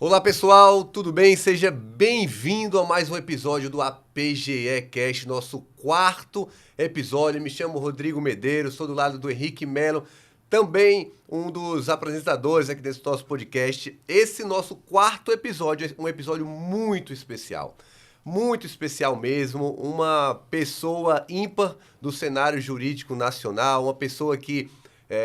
Olá pessoal, tudo bem? Seja bem-vindo a mais um episódio do APGE Cast, nosso quarto episódio. Me chamo Rodrigo Medeiros, sou do lado do Henrique Melo, também um dos apresentadores aqui desse nosso podcast. Esse nosso quarto episódio é um episódio muito especial mesmo, uma pessoa ímpar do cenário jurídico nacional, uma pessoa que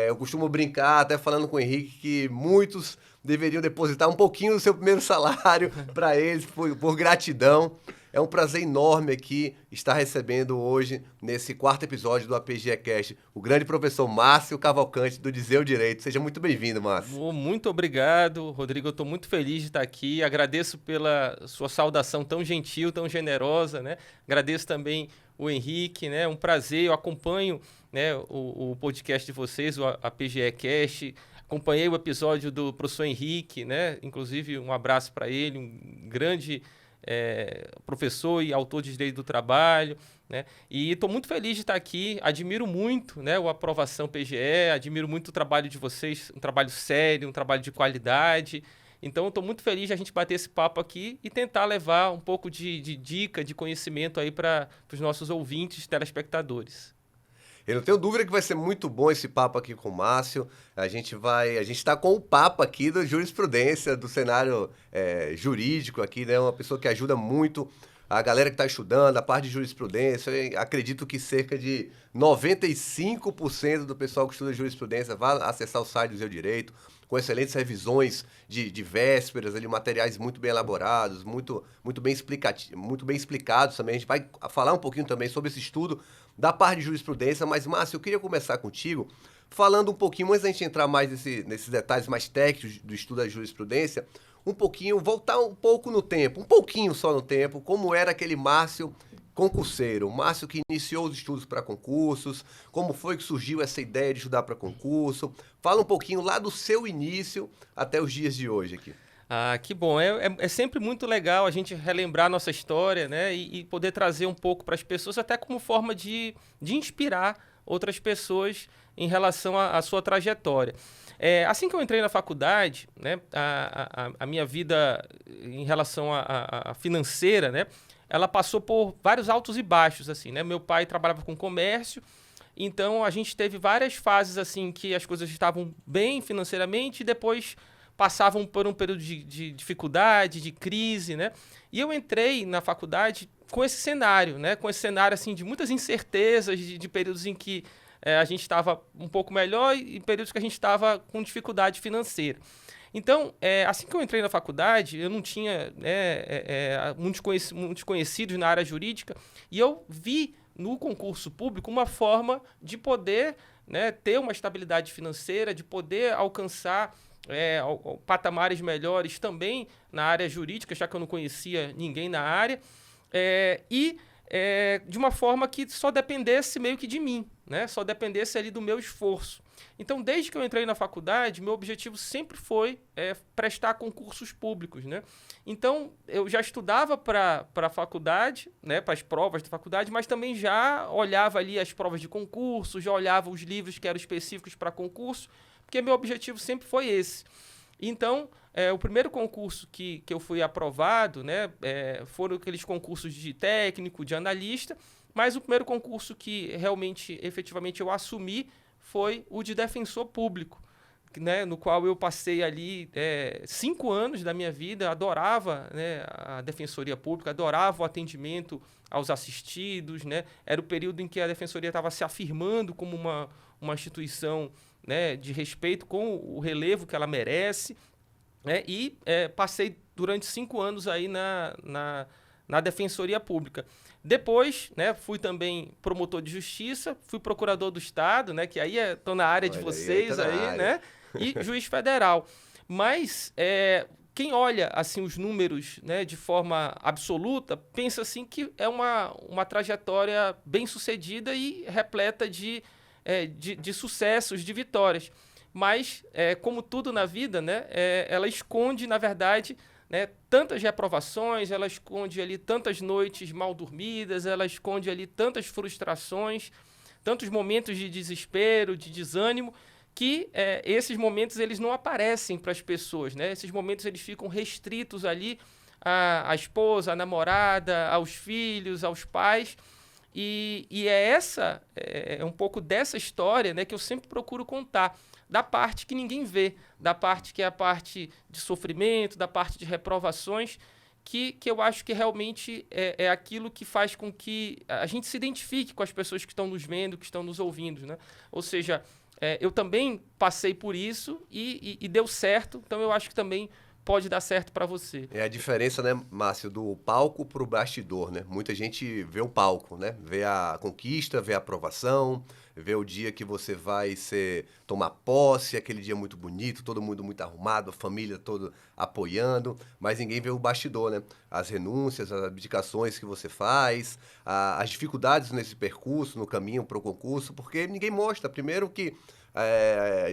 eu costumo brincar, até falando com o Henrique, que muitos deveriam depositar um pouquinho do seu primeiro salário para eles, por gratidão. É um prazer enorme aqui estar recebendo hoje, nesse quarto episódio do APGE Cast, o grande professor Márcio Cavalcante, do Dizer o Direito. Seja muito bem-vindo, Márcio. Muito obrigado, Rodrigo. Eu estou muito feliz de estar aqui. Agradeço pela sua saudação tão gentil, tão generosa, né? Agradeço também o Henrique, né? Um prazer. Eu acompanho, né, o podcast de vocês, o APGE Cast. Acompanhei o episódio do professor Henrique, né? Inclusive, um abraço para ele, um grande professor e autor de Direito do Trabalho, né? E estou muito feliz de estar aqui, admiro muito, né, o Aprovação PGE, admiro muito o trabalho de vocês, um trabalho sério, um trabalho de qualidade. Então, estou muito feliz de a gente bater esse papo aqui e tentar levar um pouco de dica, de conhecimento aí para os nossos ouvintes, telespectadores. Eu não tenho dúvida que vai ser muito bom esse papo aqui com o Márcio. A gente está com o papo aqui da jurisprudência, do cenário jurídico aqui, né? Uma pessoa que ajuda muito a galera que está estudando, a parte de jurisprudência. Eu acredito que cerca de 95% do pessoal que estuda jurisprudência vai acessar o site do Dizer o Direito, com excelentes revisões de vésperas, ali, materiais muito bem elaborados, muito bem explicados também. A gente vai falar um pouquinho também sobre esse estudo da parte de jurisprudência, mas, Márcio, eu queria começar contigo falando um pouquinho, antes da gente entrar mais nesses detalhes mais técnicos do estudo da jurisprudência, voltar um pouco no tempo, um pouquinho só no tempo, como era aquele Márcio concurseiro, o Márcio que iniciou os estudos para concursos, como foi que surgiu essa ideia de estudar para concurso. Fala um pouquinho lá do seu início até os dias de hoje aqui. Ah, que bom. É sempre muito legal a gente relembrar a nossa história, né? E poder trazer um pouco para as pessoas, até como forma de inspirar outras pessoas em relação à sua trajetória. Assim que eu entrei na faculdade, né, a minha vida em relação à financeira, né, ela passou por vários altos e baixos, assim, né? Meu pai trabalhava com comércio, então a gente teve várias fases assim que as coisas estavam bem financeiramente e depois passavam por um período de dificuldade, de crise, né? E eu entrei na faculdade com esse cenário, né? Com esse cenário assim de muitas incertezas, de períodos em que a gente estava um pouco melhor e períodos que a gente estava com dificuldade financeira. Então, assim que eu entrei na faculdade, eu não tinha muitos conhecidos na área jurídica e eu vi no concurso público uma forma de poder, né, ter uma estabilidade financeira, de poder alcançar patamares melhores também na área jurídica, já que eu não conhecia ninguém na área, de uma forma que só dependesse meio que de mim, né? Só dependesse ali do meu esforço. Então, desde que eu entrei na faculdade, meu objetivo sempre foi prestar concursos públicos, né? Então, eu já estudava para a faculdade, né, para as provas da faculdade, mas também já olhava ali as provas de concurso, já olhava os livros que eram específicos para concurso, porque meu objetivo sempre foi esse. Então, o primeiro concurso que eu fui aprovado, né, foram aqueles concursos de técnico, de analista, mas o primeiro concurso que realmente, efetivamente, eu assumi foi o de defensor público, né, no qual eu passei ali 5 anos da minha vida, adorava, né, a defensoria pública, adorava o atendimento aos assistidos, né, era o período em que a defensoria estava se afirmando como uma instituição, né, de respeito com o relevo que ela merece, né, e passei durante 5 anos aí na Defensoria Pública. Depois, né, fui também promotor de justiça, fui procurador do Estado, né, que aí estou na área de vocês, né, e juiz federal. Mas quem olha assim os números, né, de forma absoluta, pensa assim que é uma trajetória bem sucedida e repleta de sucessos, de vitórias. Mas, como tudo na vida, né, ela esconde, na verdade, né, tantas reprovações, ela esconde ali tantas noites mal dormidas, ela esconde ali tantas frustrações, tantos momentos de desespero, de desânimo, que esses momentos eles não aparecem para as pessoas, né? Esses momentos eles ficam restritos ali à esposa, à namorada, aos filhos, aos pais. E é um pouco dessa história, né, que eu sempre procuro contar, da parte que ninguém vê, da parte que é a parte de sofrimento, da parte de reprovações, que eu acho que realmente é aquilo que faz com que a gente se identifique com as pessoas que estão nos vendo, que estão nos ouvindo, né? Ou seja, eu também passei por isso e deu certo, então eu acho que também pode dar certo para você. É a diferença, né, Márcio, do palco pro bastidor, né? Muita gente vê o palco, né? Vê a conquista, vê a aprovação, vê o dia que você vai tomar posse, aquele dia muito bonito, todo mundo muito arrumado, a família toda apoiando, mas ninguém vê o bastidor, né? As renúncias, as abdicações que você faz, as dificuldades nesse percurso, no caminho para o concurso, porque ninguém mostra. Primeiro que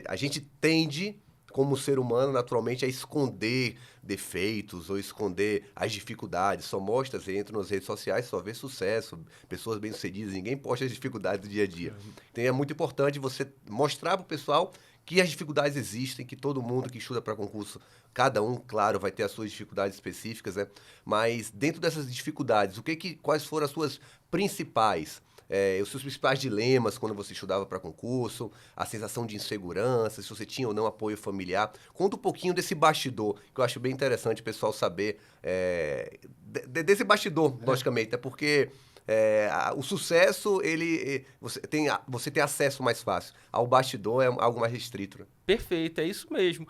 a gente tende, como ser humano, naturalmente, a esconder defeitos ou esconder as dificuldades. Só mostra, você entra nas redes sociais, só vê sucesso, pessoas bem-sucedidas, ninguém posta as dificuldades do dia a dia. Então é muito importante você mostrar para o pessoal que as dificuldades existem, que todo mundo que estuda para concurso, cada um, claro, vai ter as suas dificuldades específicas, né? Mas dentro dessas dificuldades, quais foram as suas principais? Os seus principais dilemas quando você estudava para concurso, a sensação de insegurança, se você tinha ou não apoio familiar. Conta um pouquinho desse bastidor, que eu acho bem interessante o pessoal saber desse bastidor, logicamente, até porque o sucesso, você tem acesso mais fácil. Ao bastidor é algo mais restrito. Né? Perfeito, é isso mesmo.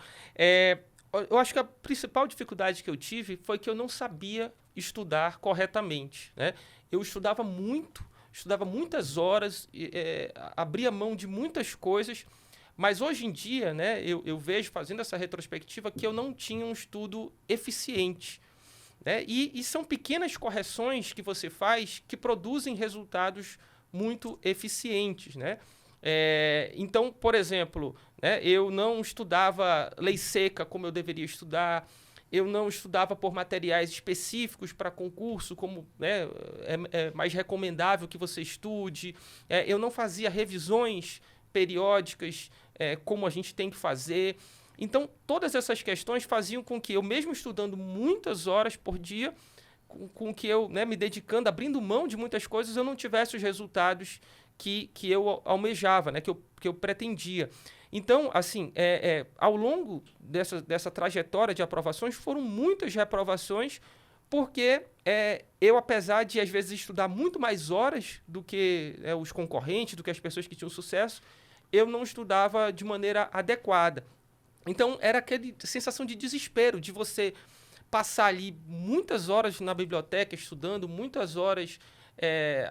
Eu acho que a principal dificuldade que eu tive foi que eu não sabia estudar corretamente, né? Eu estudava muitas horas, abria mão de muitas coisas, mas hoje em dia, né, eu vejo, fazendo essa retrospectiva, que eu não tinha um estudo eficiente. Né? E são pequenas correções que você faz que produzem resultados muito eficientes. Né? Então, por exemplo, né, eu não estudava lei seca como eu deveria estudar, eu não estudava por materiais específicos para concurso, como, né, é mais recomendável que você estude. Eu não fazia revisões periódicas como a gente tem que fazer. Então, todas essas questões faziam com que eu, mesmo estudando muitas horas por dia, com que eu, né, me dedicando, abrindo mão de muitas coisas, eu não tivesse os resultados que eu almejava, né, que eu pretendia. Então, assim, ao longo dessa trajetória de aprovações, foram muitas reprovações, porque eu, apesar de, às vezes, estudar muito mais horas do que os concorrentes, do que as pessoas que tinham sucesso, eu não estudava de maneira adequada. Então, era aquela sensação de desespero, de você passar ali muitas horas na biblioteca estudando, muitas horas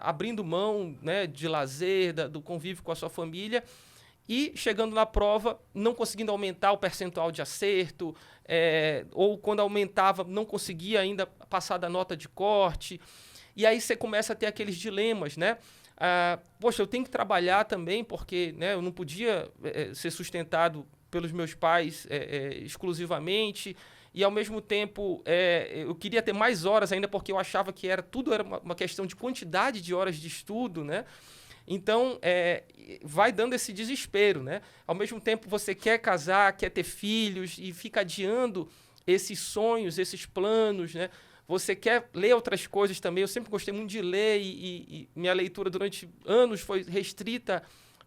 abrindo mão, né, de lazer, do convívio com a sua família, e chegando na prova, não conseguindo aumentar o percentual de acerto, ou quando aumentava, não conseguia ainda passar da nota de corte. E aí você começa a ter aqueles dilemas, né? Poxa, eu tenho que trabalhar também, porque, né, eu não podia ser sustentado pelos meus pais exclusivamente, e ao mesmo tempo eu queria ter mais horas ainda, porque eu achava que tudo era uma questão de quantidade de horas de estudo, né? Então, vai dando esse desespero, né? Ao mesmo tempo, você quer casar, quer ter filhos e fica adiando esses sonhos, esses planos, né? Você quer ler outras coisas também. Eu sempre gostei muito de ler e minha leitura durante anos foi restrita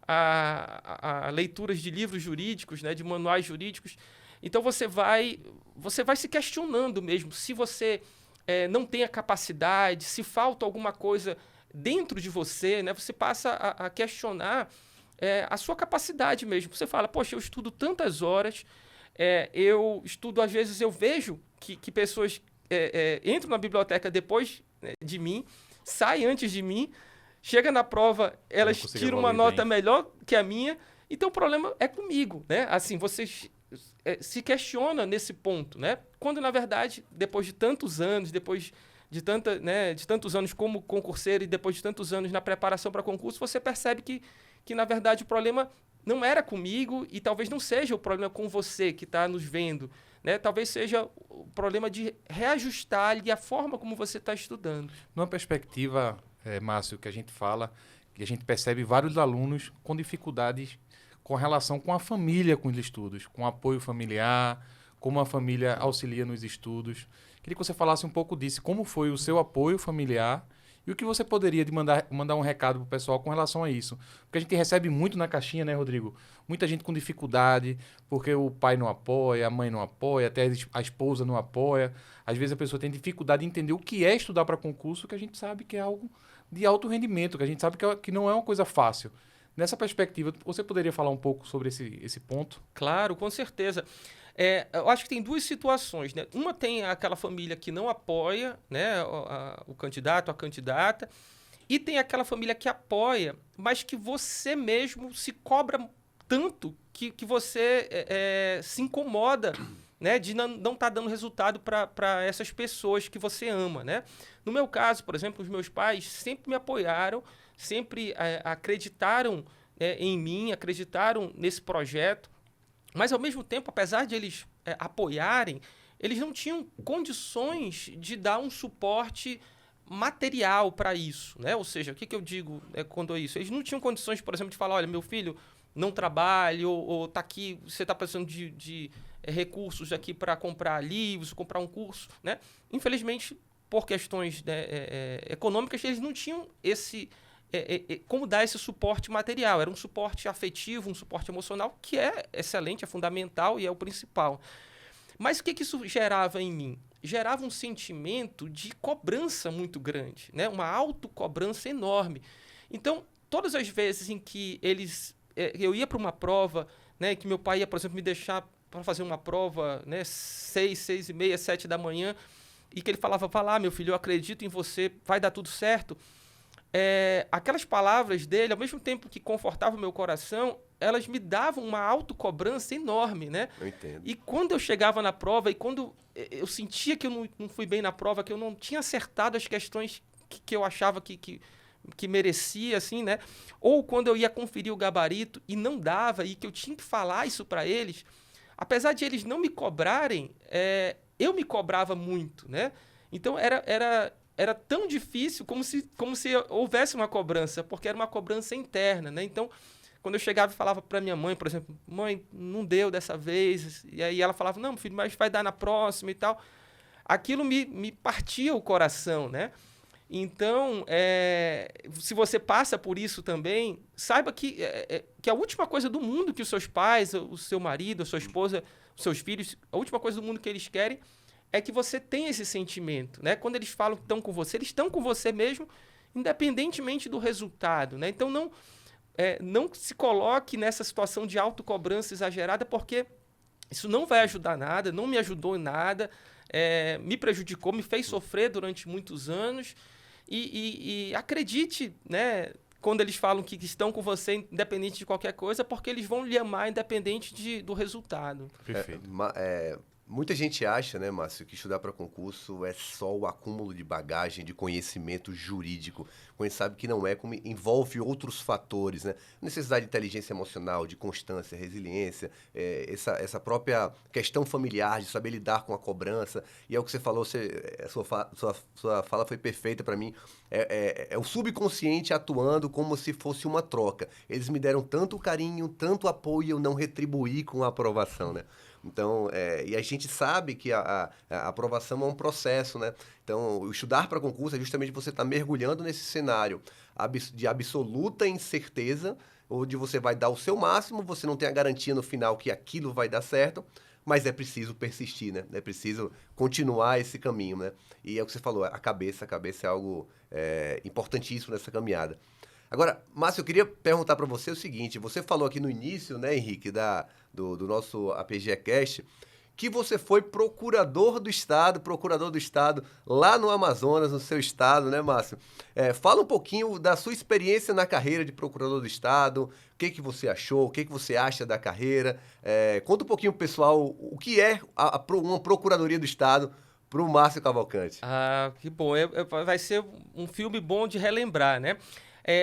a leituras de livros jurídicos, né? De manuais jurídicos. Então, você vai se questionando mesmo se você não tem a capacidade, se falta alguma coisa dentro de você, né? Você passa a questionar a sua capacidade mesmo. Você fala, poxa, eu estudo tantas horas, eu estudo, às vezes eu vejo que pessoas entram na biblioteca depois, né, de mim, saem antes de mim, chega na prova, elas tiram uma nota melhor que a minha, então o problema é comigo, né? Assim, você se questiona nesse ponto, né? Quando, na verdade, depois de tantos anos, depois de tantos anos como concurseiro e depois de tantos anos na preparação para concurso, você percebe que, na verdade, o problema não era comigo e talvez não seja o problema com você que está nos vendo, né? Talvez seja o problema de reajustar ali a forma como você está estudando. Numa perspectiva, Márcio, que a gente fala, que a gente percebe vários alunos com dificuldades com relação com a família com os estudos, com apoio familiar, como a família auxilia nos estudos. Queria que você falasse um pouco disso, como foi o seu apoio familiar e o que você poderia mandar um recado para o pessoal com relação a isso. Porque a gente recebe muito na caixinha, né, Rodrigo? Muita gente com dificuldade, porque o pai não apoia, a mãe não apoia, até a esposa não apoia. Às vezes a pessoa tem dificuldade de entender o que é estudar para concurso, que a gente sabe que é algo de alto rendimento, que a gente sabe que não é uma coisa fácil. Nessa perspectiva, você poderia falar um pouco sobre esse ponto? Claro, com certeza. Eu acho que tem duas situações, né? Uma tem aquela família que não apoia, né, o candidato, a candidata, e tem aquela família que apoia, mas que você mesmo se cobra tanto que você se incomoda, né, de não estar dando resultado para essas pessoas que você ama, né? No meu caso, por exemplo, os meus pais sempre me apoiaram, sempre acreditaram em mim, acreditaram nesse projeto, mas, ao mesmo tempo, apesar de eles apoiarem, eles não tinham condições de dar um suporte material para isso, né? Ou seja, o que eu digo quando é isso? Eles não tinham condições, por exemplo, de falar, olha, meu filho não trabalha, ou tá aqui, você está precisando de recursos aqui para comprar livros, comprar um curso, né? Infelizmente, por questões econômicas, eles não tinham como dar esse suporte material. Era um suporte afetivo, um suporte emocional, que é excelente, é fundamental e é o principal. Mas o que isso gerava em mim? Gerava um sentimento de cobrança muito grande, né? Uma autocobrança enorme. Então, todas as vezes em que eu ia para uma prova, né, que meu pai ia, por exemplo, me deixar para fazer uma prova, né, 6h30, 7 da manhã, e que ele falava, vá lá, meu filho, eu acredito em você, vai dar tudo certo. Aquelas palavras dele, ao mesmo tempo que confortavam o meu coração, elas me davam uma autocobrança enorme, né? Eu entendo. E quando eu chegava na prova, e quando eu sentia que eu não fui bem na prova, que eu não tinha acertado as questões que eu achava que merecia, assim, né? Ou quando eu ia conferir o gabarito e não dava, e que eu tinha que falar isso para eles, apesar de eles não me cobrarem, eu me cobrava muito, né? Então, era tão difícil como se houvesse uma cobrança, porque era uma cobrança interna, né? Então, quando eu chegava e falava para minha mãe, por exemplo, mãe, não deu dessa vez, e aí ela falava, não, filho, mas vai dar na próxima e tal, aquilo me partia o coração, né? Então, se você passa por isso também, saiba que a última coisa do mundo que os seus pais, o seu marido, a sua esposa, os seus filhos, a última coisa do mundo que eles querem é que você tenha esse sentimento, né? Quando eles falam que estão com você, eles estão com você mesmo, independentemente do resultado, né? Então, não se coloque nessa situação de autocobrança exagerada, porque isso não vai ajudar nada, não me ajudou em nada, me prejudicou, me fez sofrer durante muitos anos. E acredite, né, quando eles falam que estão com você independente de qualquer coisa, porque eles vão lhe amar independente do resultado. Perfeito. Muita gente acha, né, Márcio, que estudar para concurso é só o acúmulo de bagagem, de conhecimento jurídico. A gente sabe que não é, como envolve outros fatores, né? Necessidade de inteligência emocional, de constância, resiliência, essa própria questão familiar, de saber lidar com a cobrança. E é o que você falou, sua fala foi perfeita para mim. É o subconsciente atuando como se fosse uma troca. Eles me deram tanto carinho, tanto apoio, eu não retribuí com a aprovação, né? Então, e a gente sabe que a aprovação é um processo, né? Então, o estudar para concurso é justamente você estar mergulhando nesse cenário de absoluta incerteza, onde você vai dar o seu máximo, você não tem a garantia no final que aquilo vai dar certo, mas é preciso persistir, né? É preciso continuar esse caminho, né? E é o que você falou, a cabeça é algo importantíssimo nessa caminhada. Agora, Márcio, eu queria perguntar para você o seguinte, você falou aqui no início, né, Henrique, do nosso APGCast, que você foi procurador do Estado lá no Amazonas, no seu estado, né, Márcio? Fala um pouquinho da sua experiência na carreira de procurador do Estado, o que você achou, o que você acha da carreira. Conta um pouquinho pro pessoal o que é uma procuradoria do Estado para o Márcio Cavalcante. Ah, que bom. Vai ser um filme bom de relembrar, né?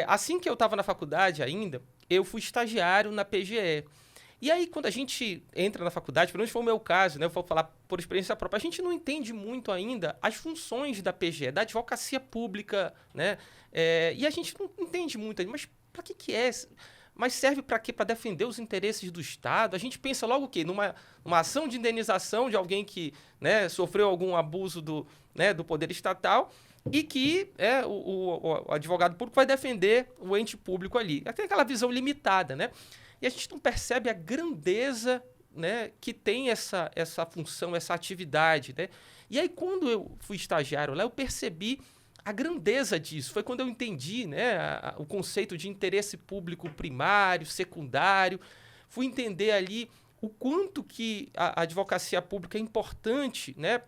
Assim que eu estava na faculdade ainda, eu fui estagiário na PGE. E aí, quando a gente entra na faculdade, pelo menos foi o meu caso, né? Eu vou falar por experiência própria, a gente não entende muito ainda as funções da PGE, da advocacia pública, né? E a gente não entende muito, mas para que é? mas serve para quê? Para defender os interesses do Estado. A gente pensa logo o quê? Numa ação de indenização de alguém que, né, sofreu algum abuso do poder estatal e que o advogado público vai defender o ente público ali. Tem aquela visão limitada, né? E a gente não percebe a grandeza, né, que tem essa função, essa atividade, né? E aí, quando eu fui estagiário lá, eu percebi a grandeza disso. Foi quando eu entendi, né, o conceito de interesse público primário, secundário. Fui entender ali o quanto que a advocacia pública é importante, né,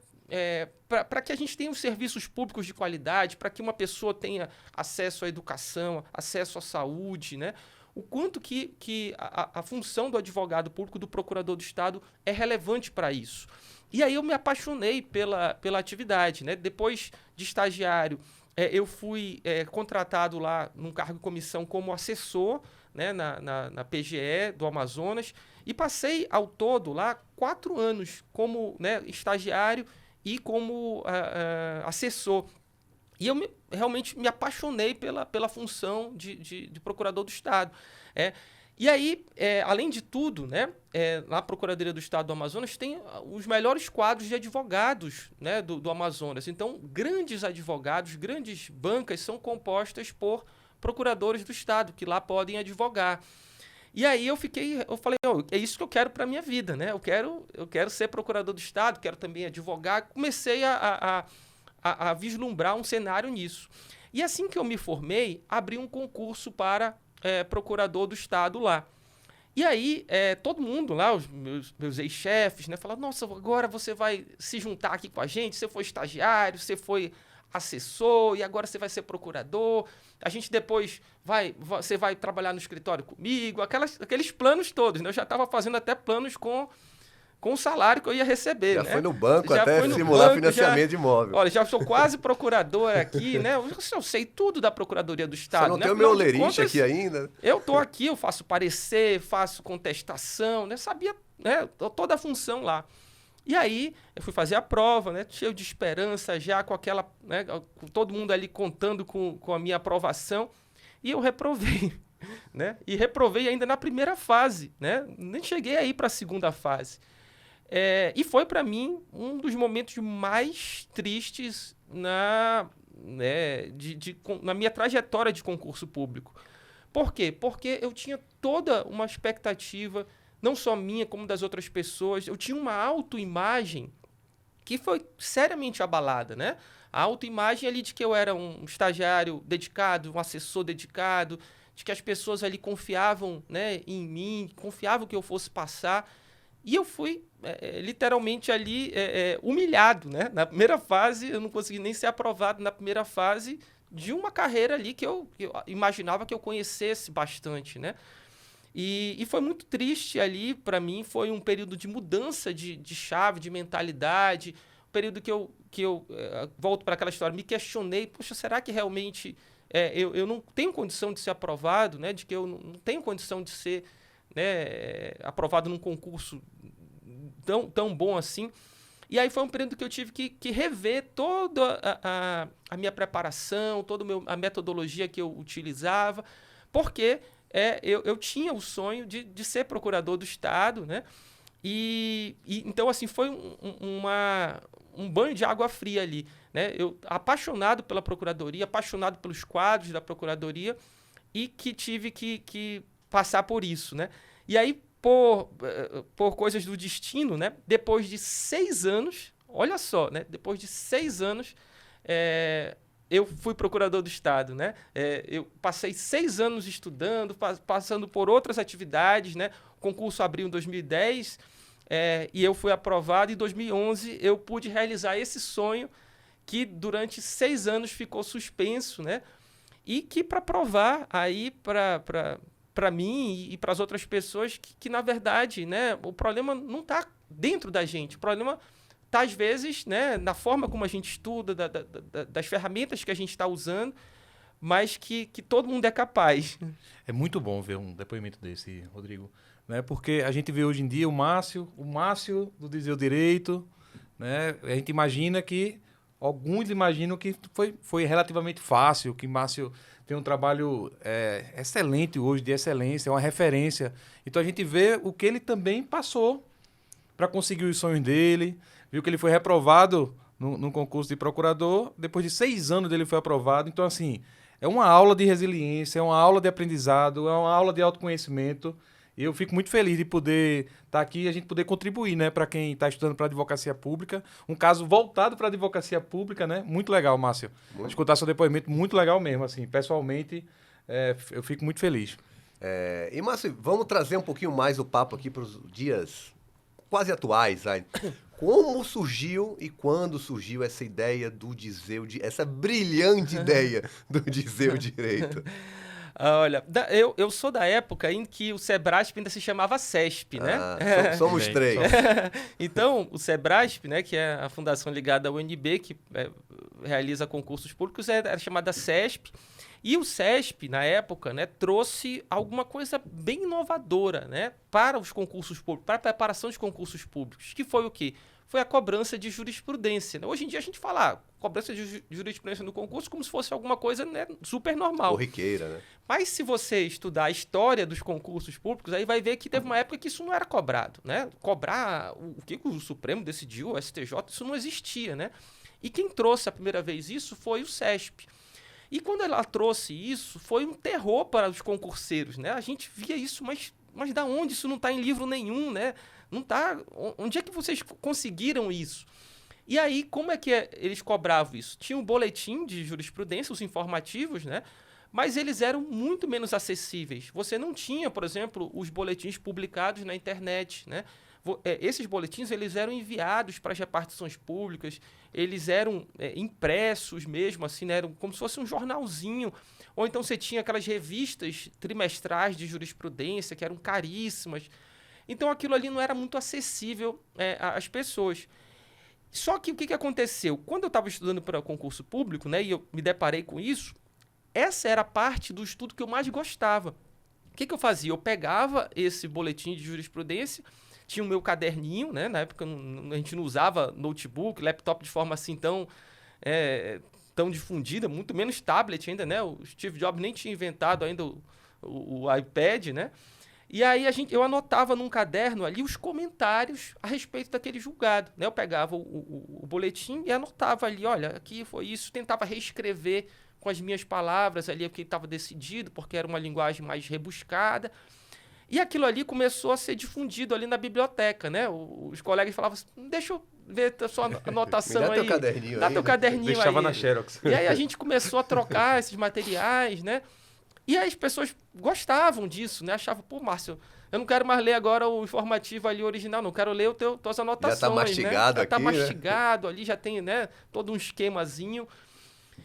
para que a gente tenha os serviços públicos de qualidade, para que uma pessoa tenha acesso à educação, acesso à saúde, né? O quanto que a função do advogado público, do procurador do Estado, é relevante para isso. E aí eu me apaixonei pela atividade, né? Depois de estagiário, eu fui contratado lá num cargo de comissão como assessor, né, na PGE do Amazonas, e passei ao todo lá 4 anos como, né, estagiário e como assessor. E eu realmente me apaixonei pela função de procurador do Estado. E aí, além de tudo, né, na Procuradoria do Estado do Amazonas tem os melhores quadros de advogados, né, do Amazonas. Então, grandes advogados, grandes bancas são compostas por procuradores do Estado, que lá podem advogar. E aí eu falei, é isso que eu quero para a minha vida, né? Eu quero ser procurador do Estado, quero também advogar. Comecei a vislumbrar um cenário nisso. E assim que eu me formei, abri um concurso para procurador do Estado lá. E aí, todo mundo lá, os meus ex-chefes, né, falaram, nossa, agora você vai se juntar aqui com a gente, você foi estagiário, você foi assessor, e agora você vai ser procurador, a gente depois você vai trabalhar no escritório comigo, aqueles planos todos, né? Eu já estava fazendo até planos com o salário que eu ia receber. Já né? foi no banco já até simular financiamento de imóvel. Olha, já sou quase procurador aqui, né? Eu sei tudo da Procuradoria do Estado. Você não tem o meu lerite aqui ainda? Eu estou aqui, eu faço parecer, faço contestação, né? Sabia, né, toda a função lá. E aí, eu fui fazer a prova, né? Cheio de esperança, já com aquela, né, com todo mundo ali contando com a minha aprovação. E eu reprovei, né? E reprovei ainda na primeira fase, né? Nem cheguei aí para a segunda fase. E foi, para mim, um dos momentos mais tristes na minha trajetória de concurso público. Por quê? Porque eu tinha toda uma expectativa, não só minha, como das outras pessoas. Eu tinha uma autoimagem que foi seriamente abalada, né? A autoimagem ali de que eu era um estagiário dedicado, um assessor dedicado, de que as pessoas ali confiavam, né, em mim, confiavam que eu fosse passar. E eu fui literalmente ali humilhado, né? Na primeira fase, eu não consegui nem ser aprovado na primeira fase de uma carreira ali que eu imaginava que eu conhecesse bastante, né? E foi muito triste ali, para mim, foi um período de mudança de chave, de mentalidade, um período que eu volto para aquela história, me questionei, poxa, será que realmente eu não tenho condição de ser aprovado, né? De que eu não tenho condição de ser, né, aprovado num concurso tão bom assim. E aí foi um período que eu tive que rever toda a minha preparação, toda a metodologia que eu utilizava, porque eu tinha o sonho de ser procurador do Estado, né? E então, assim, foi um banho de água fria ali, né? Eu apaixonado pela Procuradoria, apaixonado pelos quadros da Procuradoria e que tive que passar por isso, né? E aí, por coisas do destino, né? Depois de 6 anos, olha só, né? Depois de 6 anos, eu fui procurador do Estado, né? Eu passei 6 anos estudando, passando por outras atividades, né? O concurso abriu em 2010 e eu fui aprovado. Em 2011, eu pude realizar esse sonho que durante 6 anos ficou suspenso, né? E que para provar aí para mim e para as outras pessoas que, na verdade, né, o problema não está dentro da gente. O problema está, às vezes, né, na forma como a gente estuda, das ferramentas que a gente está usando, mas que todo mundo é capaz. É muito bom ver um depoimento desse, Rodrigo, né? Porque a gente vê hoje em dia o Márcio do Dizer o Direito, né? A gente imagina que, alguns imaginam que foi relativamente fácil, que Márcio tem um trabalho excelente hoje, de excelência, é uma referência. Então a gente vê o que ele também passou para conseguir os sonhos dele, viu que ele foi reprovado no concurso de procurador, depois de 6 anos ele foi aprovado. Então, assim, é uma aula de resiliência, é uma aula de aprendizado, é uma aula de autoconhecimento. E eu fico muito feliz de poder estar aqui e a gente poder contribuir, né, para quem está estudando para advocacia pública. Um caso voltado para advocacia pública, né? Muito legal, Márcio. Escutar seu depoimento, muito legal mesmo, assim. Pessoalmente, eu fico muito feliz. E, Márcio, vamos trazer um pouquinho mais o papo aqui para os dias quase atuais, né? Como surgiu e quando surgiu essa ideia do dizer, essa brilhante ideia do dizer o direito? Olha, eu sou da época em que o Sebrasp ainda se chamava CESP, né? Somos três. Então, o Sebrasp, né, que é a fundação ligada ao UNB, que realiza concursos públicos, era chamada CESP. E o CESP, na época, né, trouxe alguma coisa bem inovadora, né, para os concursos públicos, para a preparação de concursos públicos, que foi o quê? Foi a cobrança de jurisprudência, né? Hoje em dia a gente fala cobrança de jurisprudência no concurso como se fosse alguma coisa, né, super normal. Corriqueira, né? Mas se você estudar a história dos concursos públicos, aí vai ver que teve uma época que isso não era cobrado, né? Cobrar o que o Supremo decidiu, o STJ, isso não existia, né? E quem trouxe a primeira vez isso foi o CESP. E quando ela trouxe isso, foi um terror para os concurseiros, né? A gente via isso, mas da onde? Isso não está em livro nenhum, né? Não tá. Onde é que vocês conseguiram isso? E aí, como é que eles cobravam isso? Tinha um boletim de jurisprudência, os informativos, né? Mas eles eram muito menos acessíveis. Você não tinha, por exemplo, os boletins publicados na internet, né? Esses boletins eles eram enviados para as repartições públicas, eles eram impressos mesmo, assim, né? Eram como se fosse um jornalzinho. Ou então você tinha aquelas revistas trimestrais de jurisprudência que eram caríssimas. Então aquilo ali não era muito acessível às pessoas. Só que o que aconteceu? Quando eu estava estudando para concurso público, né, e eu me deparei com isso, essa era a parte do estudo que eu mais gostava. O que eu fazia? Eu pegava esse boletim de jurisprudência, tinha o meu caderninho, né? Na época a gente não usava notebook, laptop de forma assim tão difundida, muito menos tablet ainda, né? O Steve Jobs nem tinha inventado ainda o iPad, né? E aí eu anotava num caderno ali os comentários a respeito daquele julgado, né? Eu pegava o boletim e anotava ali, olha, aqui foi isso, tentava reescrever com as minhas palavras ali o que estava decidido, porque era uma linguagem mais rebuscada. E aquilo ali começou a ser difundido ali na biblioteca, né? Os colegas falavam assim, deixa eu ver a sua anotação aí. Dá teu caderninho dá aí. Teu caderninho Deixava aí. na Xerox. E aí a gente começou a trocar esses materiais, né? E aí as pessoas gostavam disso, né? Achavam, pô, Márcio, eu não quero mais ler agora o informativo ali original, não quero ler tuas anotações, já tá mastigado, né? aqui, Já tá né? mastigado ali, já tem, né, todo um esquemazinho.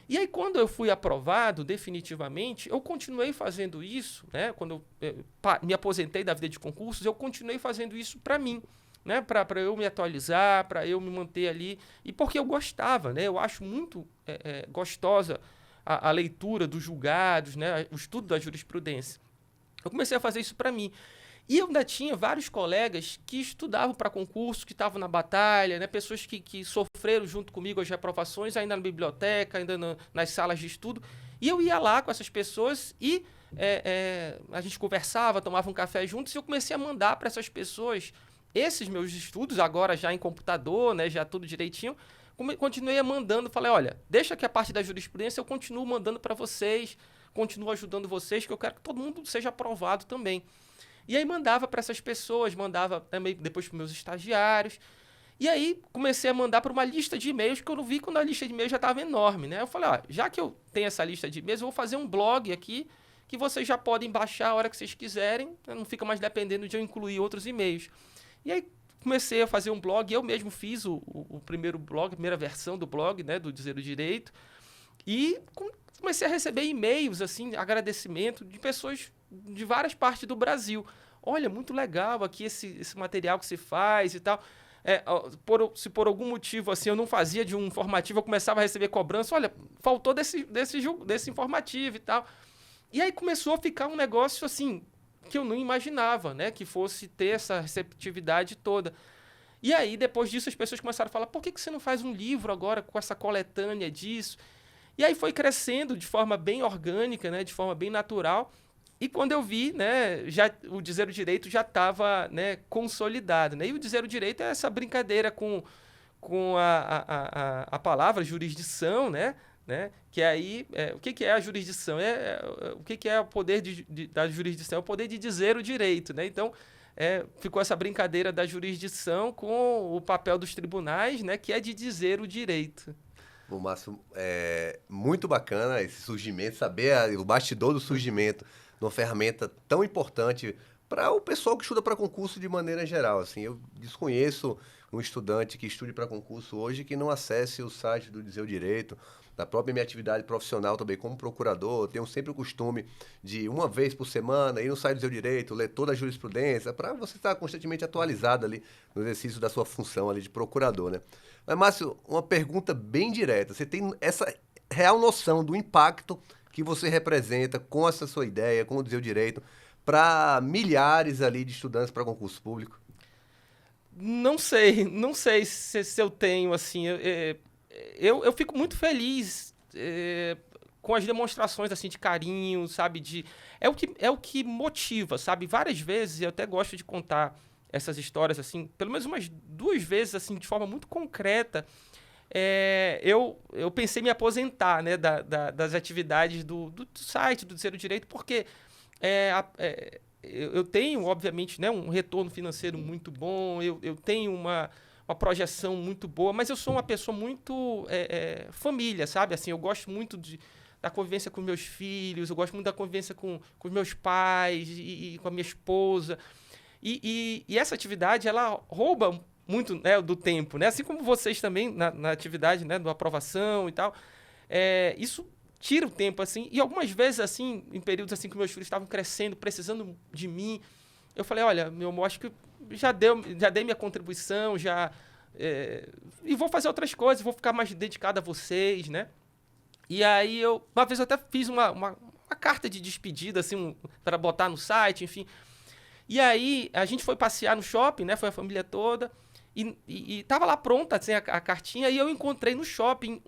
E aí, quando eu fui aprovado definitivamente, eu continuei fazendo isso, né? Quando eu me aposentei da vida de concursos, eu continuei fazendo isso para mim, né? Para eu me atualizar, para eu me manter ali. E porque eu gostava, né? Eu acho muito gostosa a leitura dos julgados, né? O estudo da jurisprudência. Eu comecei a fazer isso para mim. E eu ainda tinha vários colegas que estudavam para concurso, que estavam na batalha, né? Pessoas que sofreram junto comigo as reprovações, ainda na biblioteca, ainda nas salas de estudo. E eu ia lá com essas pessoas e a gente conversava, tomava um café juntos, e eu comecei a mandar para essas pessoas esses meus estudos, agora já em computador, né? Já tudo direitinho. Continuei mandando, falei, olha, deixa que a parte da jurisprudência eu continuo mandando para vocês, continuo ajudando vocês, que eu quero que todo mundo seja aprovado também. E aí mandava para essas pessoas, mandava também depois para meus estagiários. E aí comecei a mandar para uma lista de e-mails, que eu não vi quando a lista de e-mails já estava enorme, né? Eu falei, ó, já que eu tenho essa lista de e-mails, eu vou fazer um blog aqui, que vocês já podem baixar a hora que vocês quiserem, não fica mais dependendo de eu incluir outros e-mails. E aí comecei a fazer um blog, eu mesmo fiz o primeiro blog, a primeira versão do blog, né, do Dizer o Direito, e comecei a receber e-mails, assim, agradecimento de pessoas de várias partes do Brasil. Olha, muito legal aqui esse material que se faz e tal. Se por algum motivo assim eu não fazia de um informativo, eu começava a receber cobrança, olha, faltou desse informativo e tal. E aí começou a ficar um negócio assim, que eu não imaginava, né, que fosse ter essa receptividade toda. E aí, depois disso, as pessoas começaram a falar, por que você não faz um livro agora com essa coletânea disso? E aí foi crescendo de forma bem orgânica, né, de forma bem natural. E quando eu vi, né, o Dizer o Direito já estava, né, consolidado. Né? E o Dizer o Direito é essa brincadeira com a palavra jurisdição, né? Que aí, o que é a jurisdição? O que é o poder da jurisdição? É o poder de dizer o direito. Né? Então, ficou essa brincadeira da jurisdição com o papel dos tribunais, né, que é de dizer o direito. Bom, Márcio, muito bacana esse surgimento, saber o bastidor do surgimento de uma ferramenta tão importante para o pessoal que estuda para concurso de maneira geral. Assim, eu desconheço um estudante que estude para concurso hoje que não acesse o site do Dizer o Direito. Da própria minha atividade profissional também como procurador, eu tenho sempre o costume de, uma vez por semana, ir no site do Dizer o Direito, ler toda a jurisprudência, para você estar constantemente atualizado ali no exercício da sua função ali de procurador, né? Mas, Márcio, uma pergunta bem direta. Você tem essa real noção do impacto que você representa com essa sua ideia, com o Dizer o Direito, para milhares ali de estudantes para concurso público? Não sei se eu tenho, assim, eu fico muito feliz com as demonstrações, assim, de carinho, sabe, é o que motiva, sabe, várias vezes eu até gosto de contar essas histórias, assim, pelo menos umas 2 vezes, assim, de forma muito concreta. Eu pensei em me aposentar, né, das atividades do site, do Dizer o Direito, porque eu tenho, obviamente, né, um retorno financeiro muito bom, eu tenho uma projeção muito boa, mas eu sou uma pessoa muito família, sabe? Assim, eu gosto muito da convivência com meus filhos, eu gosto muito da convivência com os meus pais e com a minha esposa. E essa atividade, ela rouba muito, né, do tempo, né? Assim como vocês também, na atividade, né, da aprovação e tal. Isso tira o tempo, assim. E algumas vezes, assim, em períodos assim que meus filhos estavam crescendo, precisando de mim, eu falei, olha, meu amor, acho que já dei minha contribuição, e vou fazer outras coisas, vou ficar mais dedicado a vocês, né? E aí, uma vez eu até fiz uma carta de despedida, assim, para botar no site, enfim. E aí, a gente foi passear no shopping, né? Foi a família toda. E tava lá pronta, assim, a cartinha. E eu encontrei no shopping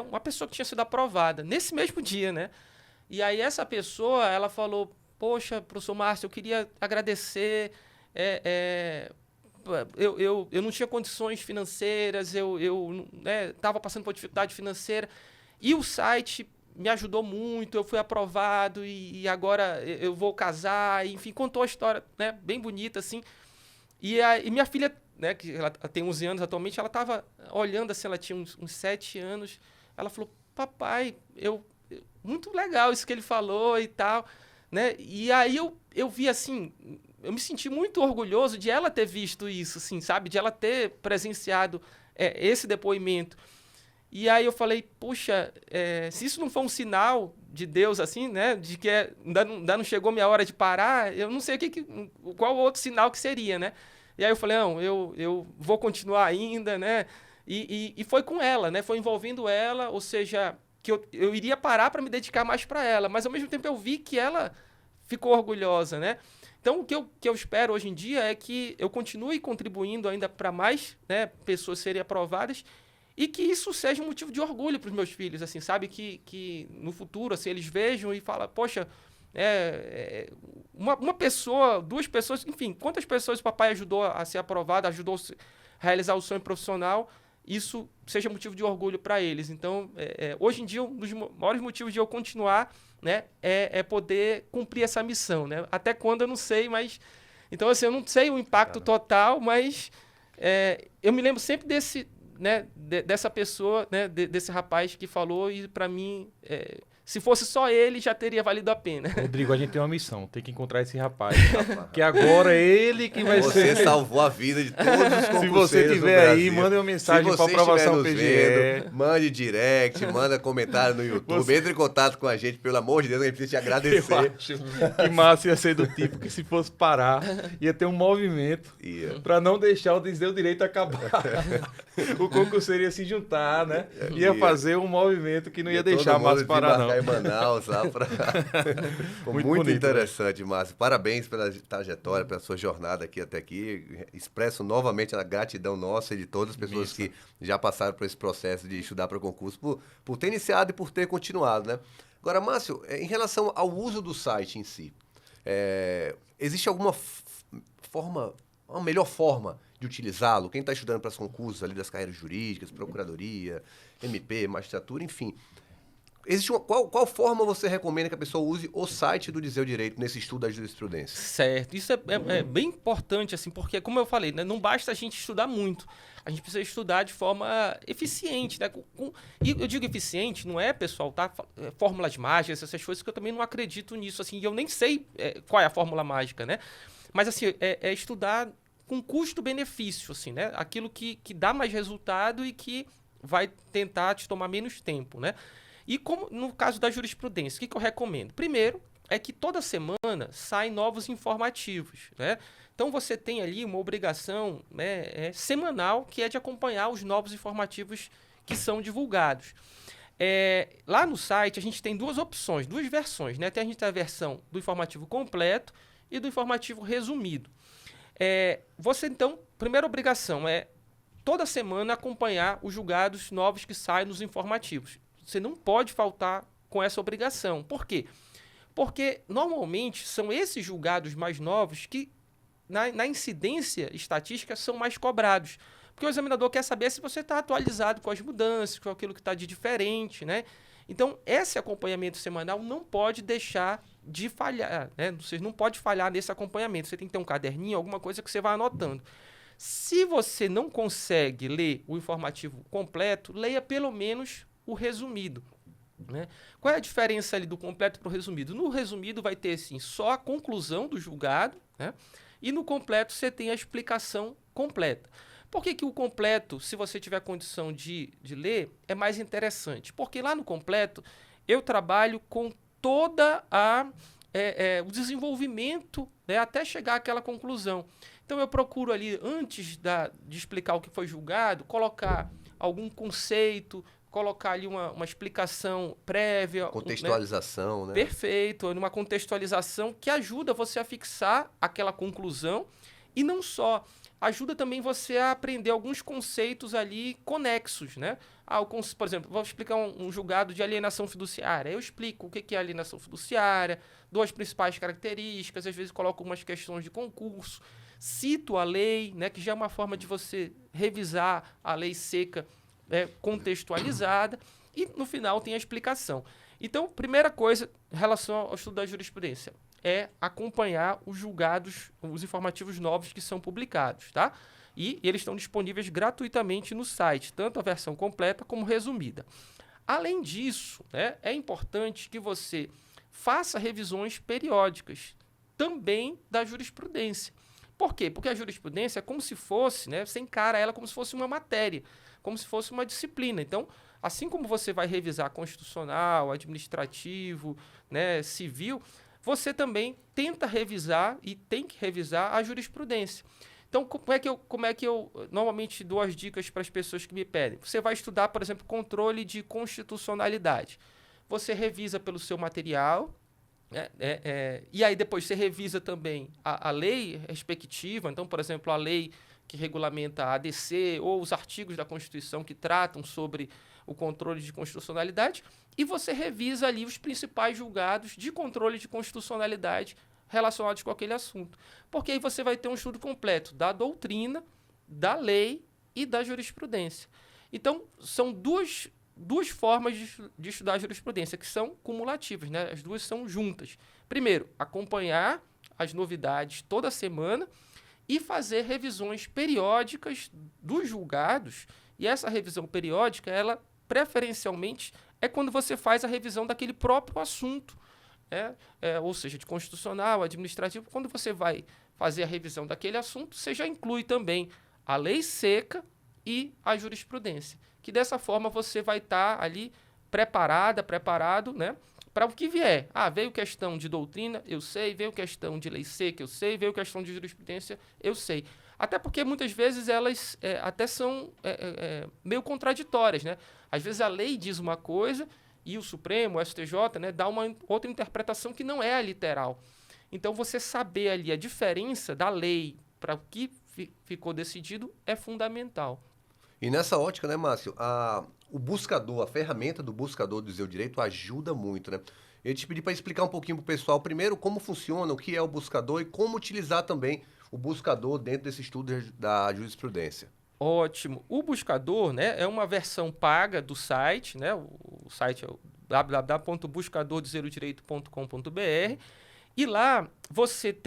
uma pessoa que tinha sido aprovada. Nesse mesmo dia, né? E aí, essa pessoa, ela falou... Poxa, professor Márcio, eu queria agradecer. Eu não tinha condições financeiras, eu estava passando por dificuldade financeira. E o site... me ajudou muito, eu fui aprovado e agora eu vou casar, enfim, contou a história, né, bem bonita, assim. E minha filha, né, que ela tem 11 anos atualmente, ela estava olhando, assim, ela tinha uns 7 anos, ela falou, papai, muito legal isso que ele falou e tal, né, e aí eu vi, assim, eu me senti muito orgulhoso de ela ter visto isso, assim, sabe, de ela ter presenciado esse depoimento. E aí eu falei, puxa, se isso não for um sinal de Deus, assim, né, de que ainda não chegou minha hora de parar, eu não sei qual outro sinal que seria, né? E aí eu falei, não, eu vou continuar ainda, né? E foi com ela, né? Foi envolvendo ela, ou seja, que eu iria parar para me dedicar mais para ela, mas ao mesmo tempo eu vi que ela ficou orgulhosa, né? Então, o que eu espero hoje em dia é que eu continue contribuindo ainda para mais, né, pessoas serem aprovadas. E que isso seja um motivo de orgulho para os meus filhos, assim, sabe? Que no futuro, assim, eles vejam e falam, poxa, uma pessoa, 2 pessoas, enfim, quantas pessoas o papai ajudou a ser aprovado, ajudou a realizar o sonho profissional, isso seja motivo de orgulho para eles. Então, hoje em dia, um dos maiores motivos de eu continuar, né, é poder cumprir essa missão, né? Até quando eu não sei, mas... Então, assim, eu não sei o impacto total, mas eu me lembro sempre dessa pessoa, né, desse rapaz que falou, e para mim, se fosse só ele, já teria valido a pena. Rodrigo, a gente tem uma missão, tem que encontrar esse rapaz, que agora é ele que vai ser... Você salvou a vida de todos os concurseiros. Se você tiver aí, manda uma mensagem para aprovação PGE. Vendo, mande direct, manda comentário no YouTube, entre em contato com a gente, pelo amor de Deus, a gente precisa te agradecer. Eu acho que Márcio ia ser do tipo que, se fosse parar, ia ter um movimento para não deixar o Dizer o Direito acabar. O concurseiro ia se juntar, né? Ia fazer um movimento que não ia deixar Márcio parar, não. lá em Manaus, lá pra... muito bonito, interessante, Márcio. Parabéns pela trajetória, pela sua jornada até aqui. Expresso novamente a gratidão nossa e de todas as pessoas que já passaram por esse processo de estudar para concurso, por ter iniciado e por ter continuado, né? Agora, Márcio, em relação ao uso do site em si, existe alguma forma, uma melhor forma de utilizá-lo? Quem está estudando para os concursos ali das carreiras jurídicas, procuradoria, MP, magistratura, enfim. Existe qual forma você recomenda que a pessoa use o site do Diseu Direito nesse estudo da jurisprudência? Certo. Isso é bem importante, assim, porque, como eu falei, né, não basta a gente estudar muito. A gente precisa estudar de forma eficiente, né? E eu digo eficiente, não é, pessoal, tá? Fórmulas mágicas, essas coisas que eu também não acredito nisso, assim, e eu nem sei qual é a fórmula mágica, né? Mas, assim, é estudar com custo-benefício, assim, né? Aquilo que dá mais resultado e que vai tentar te tomar menos tempo, né? E como no caso da jurisprudência, o que eu recomendo? Primeiro, é que toda semana saem novos informativos, né? Então, você tem ali uma obrigação, né, semanal, que é de acompanhar os novos informativos que são divulgados. Lá no site, a gente tem duas opções, duas versões, né? A gente tem a versão do informativo completo e do informativo resumido. Você, então, primeira obrigação é toda semana acompanhar os julgados novos que saem nos informativos. Você não pode faltar com essa obrigação. Por quê? Porque, normalmente, são esses julgados mais novos que, na incidência estatística, são mais cobrados. Porque o examinador quer saber se você está atualizado com as mudanças, com aquilo que está de diferente, né? Então, esse acompanhamento semanal não pode deixar de falhar, né? Você não pode falhar nesse acompanhamento. Você tem que ter um caderninho, alguma coisa que você vai anotando. Se você não consegue ler o informativo completo, leia pelo menos o resumido, né? Qual é a diferença ali do completo para o resumido? No resumido vai ter, assim, só a conclusão do julgado, né? E no completo você tem a explicação completa. Por que o completo, se você tiver condição de ler, é mais interessante? Porque lá no completo eu trabalho com toda o desenvolvimento, né, até chegar àquela conclusão. Então eu procuro ali, antes de explicar o que foi julgado, colocar algum conceito, colocar ali uma explicação prévia. Contextualização, né? Perfeito, uma contextualização que ajuda você a fixar aquela conclusão e não só, ajuda também você a aprender alguns conceitos ali conexos, né? Por exemplo, vou explicar um julgado de alienação fiduciária. Eu explico o que é alienação fiduciária, dou as principais características, às vezes coloco algumas questões de concurso, cito a lei, né, que já é uma forma de você revisar a lei seca contextualizada, e no final tem a explicação. Então, primeira coisa em relação ao estudo da jurisprudência é acompanhar os julgados, os informativos novos que são publicados, tá? E eles estão disponíveis gratuitamente no site, tanto a versão completa como resumida. Além disso, né, é importante que você faça revisões periódicas também da jurisprudência. Por quê? Porque a jurisprudência é como se fosse, né, você encara ela como se fosse uma matéria, como se fosse uma disciplina. Então, assim como você vai revisar constitucional, administrativo, né, civil, você também tenta revisar e tem que revisar a jurisprudência. Então, como é que eu normalmente dou as dicas para as pessoas que me pedem? Você vai estudar, por exemplo, controle de constitucionalidade. Você revisa pelo seu material, e aí depois você revisa também a lei respectiva. Então, por exemplo, a lei que regulamenta a ADC ou os artigos da Constituição que tratam sobre o controle de constitucionalidade, e você revisa ali os principais julgados de controle de constitucionalidade relacionados com aquele assunto. Porque aí você vai ter um estudo completo da doutrina, da lei e da jurisprudência. Então, são duas formas de estudar a jurisprudência, que são cumulativas, né? As duas são juntas. Primeiro, acompanhar as novidades toda semana e fazer revisões periódicas dos julgados. E essa revisão periódica, ela preferencialmente é quando você faz a revisão daquele próprio assunto, ou seja, de constitucional, administrativo. Quando você vai fazer a revisão daquele assunto, você já inclui também a lei seca e a jurisprudência, que dessa forma você vai estar ali preparado, né, para o que vier. Veio questão de doutrina, eu sei, veio questão de lei seca, eu sei, veio questão de jurisprudência, eu sei. Até porque muitas vezes elas até são meio contraditórias, né? Às vezes a lei diz uma coisa e o Supremo, o STJ, né, dá uma outra interpretação que não é a literal. Então, você saber ali a diferença da lei para o que ficou decidido é fundamental. E nessa ótica, né, Márcio, o buscador, a ferramenta do buscador do Seu Direito ajuda muito, né? Eu te pedi para explicar um pouquinho para o pessoal, primeiro, como funciona, o que é o buscador e como utilizar também o buscador dentro desse estudo da jurisprudência. Ótimo. O buscador, né, é uma versão paga do site, né? O site é o www.buscadordoserodireito.com.br. E lá você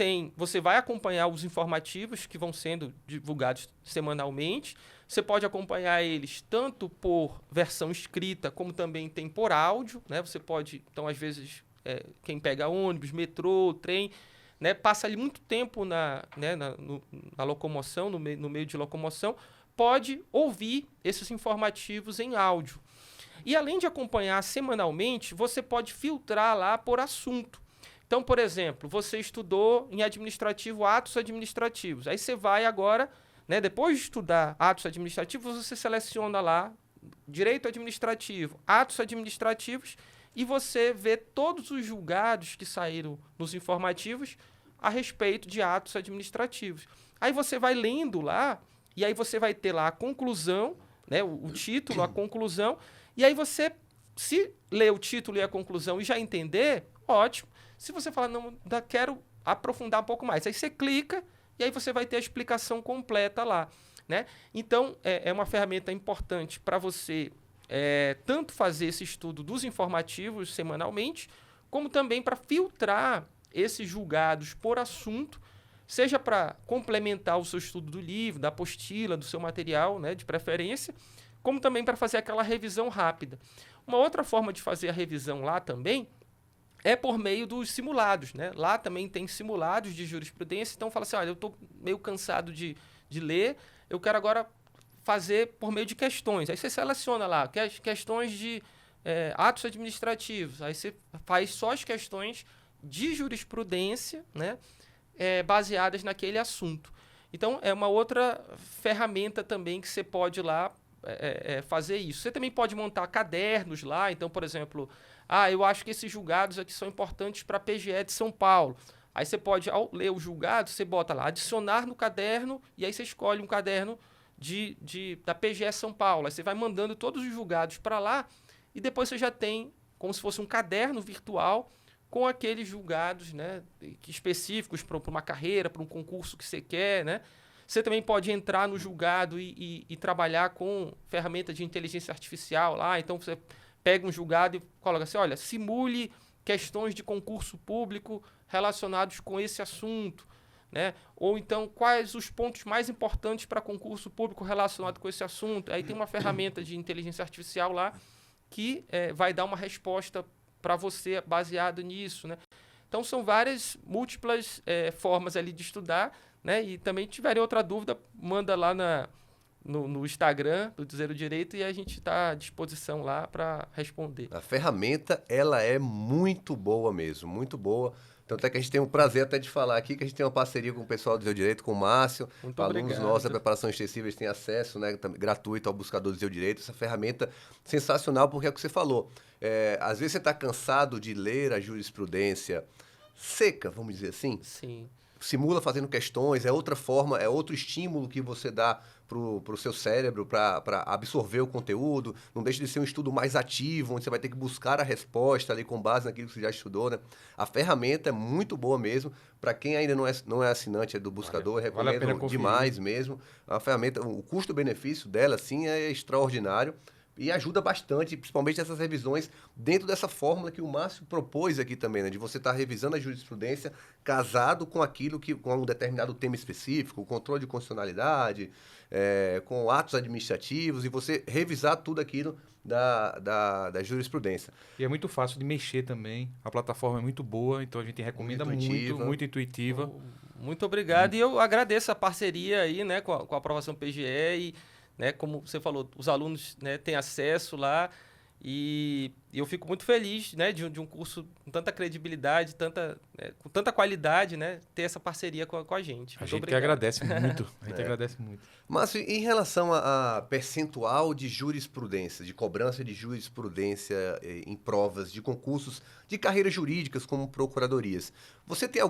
vai acompanhar os informativos que vão sendo divulgados semanalmente. Você pode acompanhar eles tanto por versão escrita, como também tem por áudio, né? Você pode, então, às vezes, quem pega ônibus, metrô, trem, né, passa ali muito tempo na locomoção, no meio de locomoção, pode ouvir esses informativos em áudio. E além de acompanhar semanalmente, você pode filtrar lá por assunto. Então, por exemplo, você estudou em administrativo atos administrativos. Aí você vai agora, né, depois de estudar atos administrativos, você seleciona lá direito administrativo, atos administrativos, e você vê todos os julgados que saíram nos informativos a respeito de atos administrativos. Aí você vai lendo lá, e aí você vai ter lá a conclusão, né, o título, a conclusão, e aí você, se ler o título e a conclusão e já entender, ótimo. Se você falar, não, ainda quero aprofundar um pouco mais, aí você clica e aí você vai ter a explicação completa lá, né? Então, é uma ferramenta importante para você tanto fazer esse estudo dos informativos semanalmente, como também para filtrar esses julgados por assunto, seja para complementar o seu estudo do livro, da apostila, do seu material, né, de preferência, como também para fazer aquela revisão rápida. Uma outra forma de fazer a revisão lá também é por meio dos simulados, né? Lá também tem simulados de jurisprudência, então fala assim, olha, eu estou meio cansado de ler, eu quero agora fazer por meio de questões. Aí você seleciona lá, questões de atos administrativos, aí você faz só as questões de jurisprudência, né, baseadas naquele assunto. Então, é uma outra ferramenta também que você pode lá fazer isso. Você também pode montar cadernos lá, então, por exemplo, eu acho que esses julgados aqui são importantes para a PGE de São Paulo. Aí você pode, ao ler o julgado, você bota lá, adicionar no caderno, e aí você escolhe um caderno da PGE São Paulo. Aí você vai mandando todos os julgados para lá, e depois você já tem como se fosse um caderno virtual com aqueles julgados, né, específicos para uma carreira, para um concurso que você quer, né? Você também pode entrar no julgado e trabalhar com ferramenta de inteligência artificial lá. Então, você pega um julgado e coloca assim, olha, simule questões de concurso público relacionados com esse assunto, né? Ou então, quais os pontos mais importantes para concurso público relacionado com esse assunto. Aí tem uma ferramenta de inteligência artificial lá que vai dar uma resposta para você baseado nisso, né? Então, são múltiplas formas ali de estudar, né? E também tiverem outra dúvida, manda lá no Instagram do Dizer o Direito e a gente está à disposição lá para responder. A ferramenta, ela é muito boa mesmo, muito boa. Tanto é que a gente tem o prazer até de falar aqui que a gente tem uma parceria com o pessoal do Dizer o Direito, com o Márcio. Muito alunos obrigado. nossos da preparação extensiva, eles têm acesso, né, gratuito ao buscador do Dizer o Direito. Essa ferramenta sensacional, porque é o que você falou. Às vezes você está cansado de ler a jurisprudência seca, vamos dizer assim. Sim. Simula fazendo questões, é outra forma, é outro estímulo que você dá pro seu cérebro para absorver o conteúdo. Não deixa de ser um estudo mais ativo, onde você vai ter que buscar a resposta ali com base naquilo que você já estudou, né? A ferramenta é muito boa mesmo. Para quem ainda não é assinante do buscador, eu vale a pena recomendo conferir. demais mesmo. A ferramenta, o custo-benefício dela, assim, é extraordinário. E ajuda bastante, principalmente essas revisões, dentro dessa fórmula que o Márcio propôs aqui também, né? De você estar revisando a jurisprudência casado com aquilo com um determinado tema específico, o controle de constitucionalidade, com atos administrativos, e você revisar tudo aquilo da jurisprudência. E é muito fácil de mexer também. A plataforma é muito boa, então a gente recomenda muito intuitiva. Muito obrigado. E eu agradeço a parceria aí, né, com a aprovação PGE e, né, como você falou, os alunos, né, têm acesso lá E eu fico muito feliz, né, de um curso com tanta credibilidade, com tanta qualidade, né, ter essa parceria com a gente. A Muito gente que obrigado. agradece muito. A gente agradece muito. Márcio, em relação a percentual de jurisprudência, de cobrança de jurisprudência em provas de concursos de carreiras jurídicas como procuradorias, você tem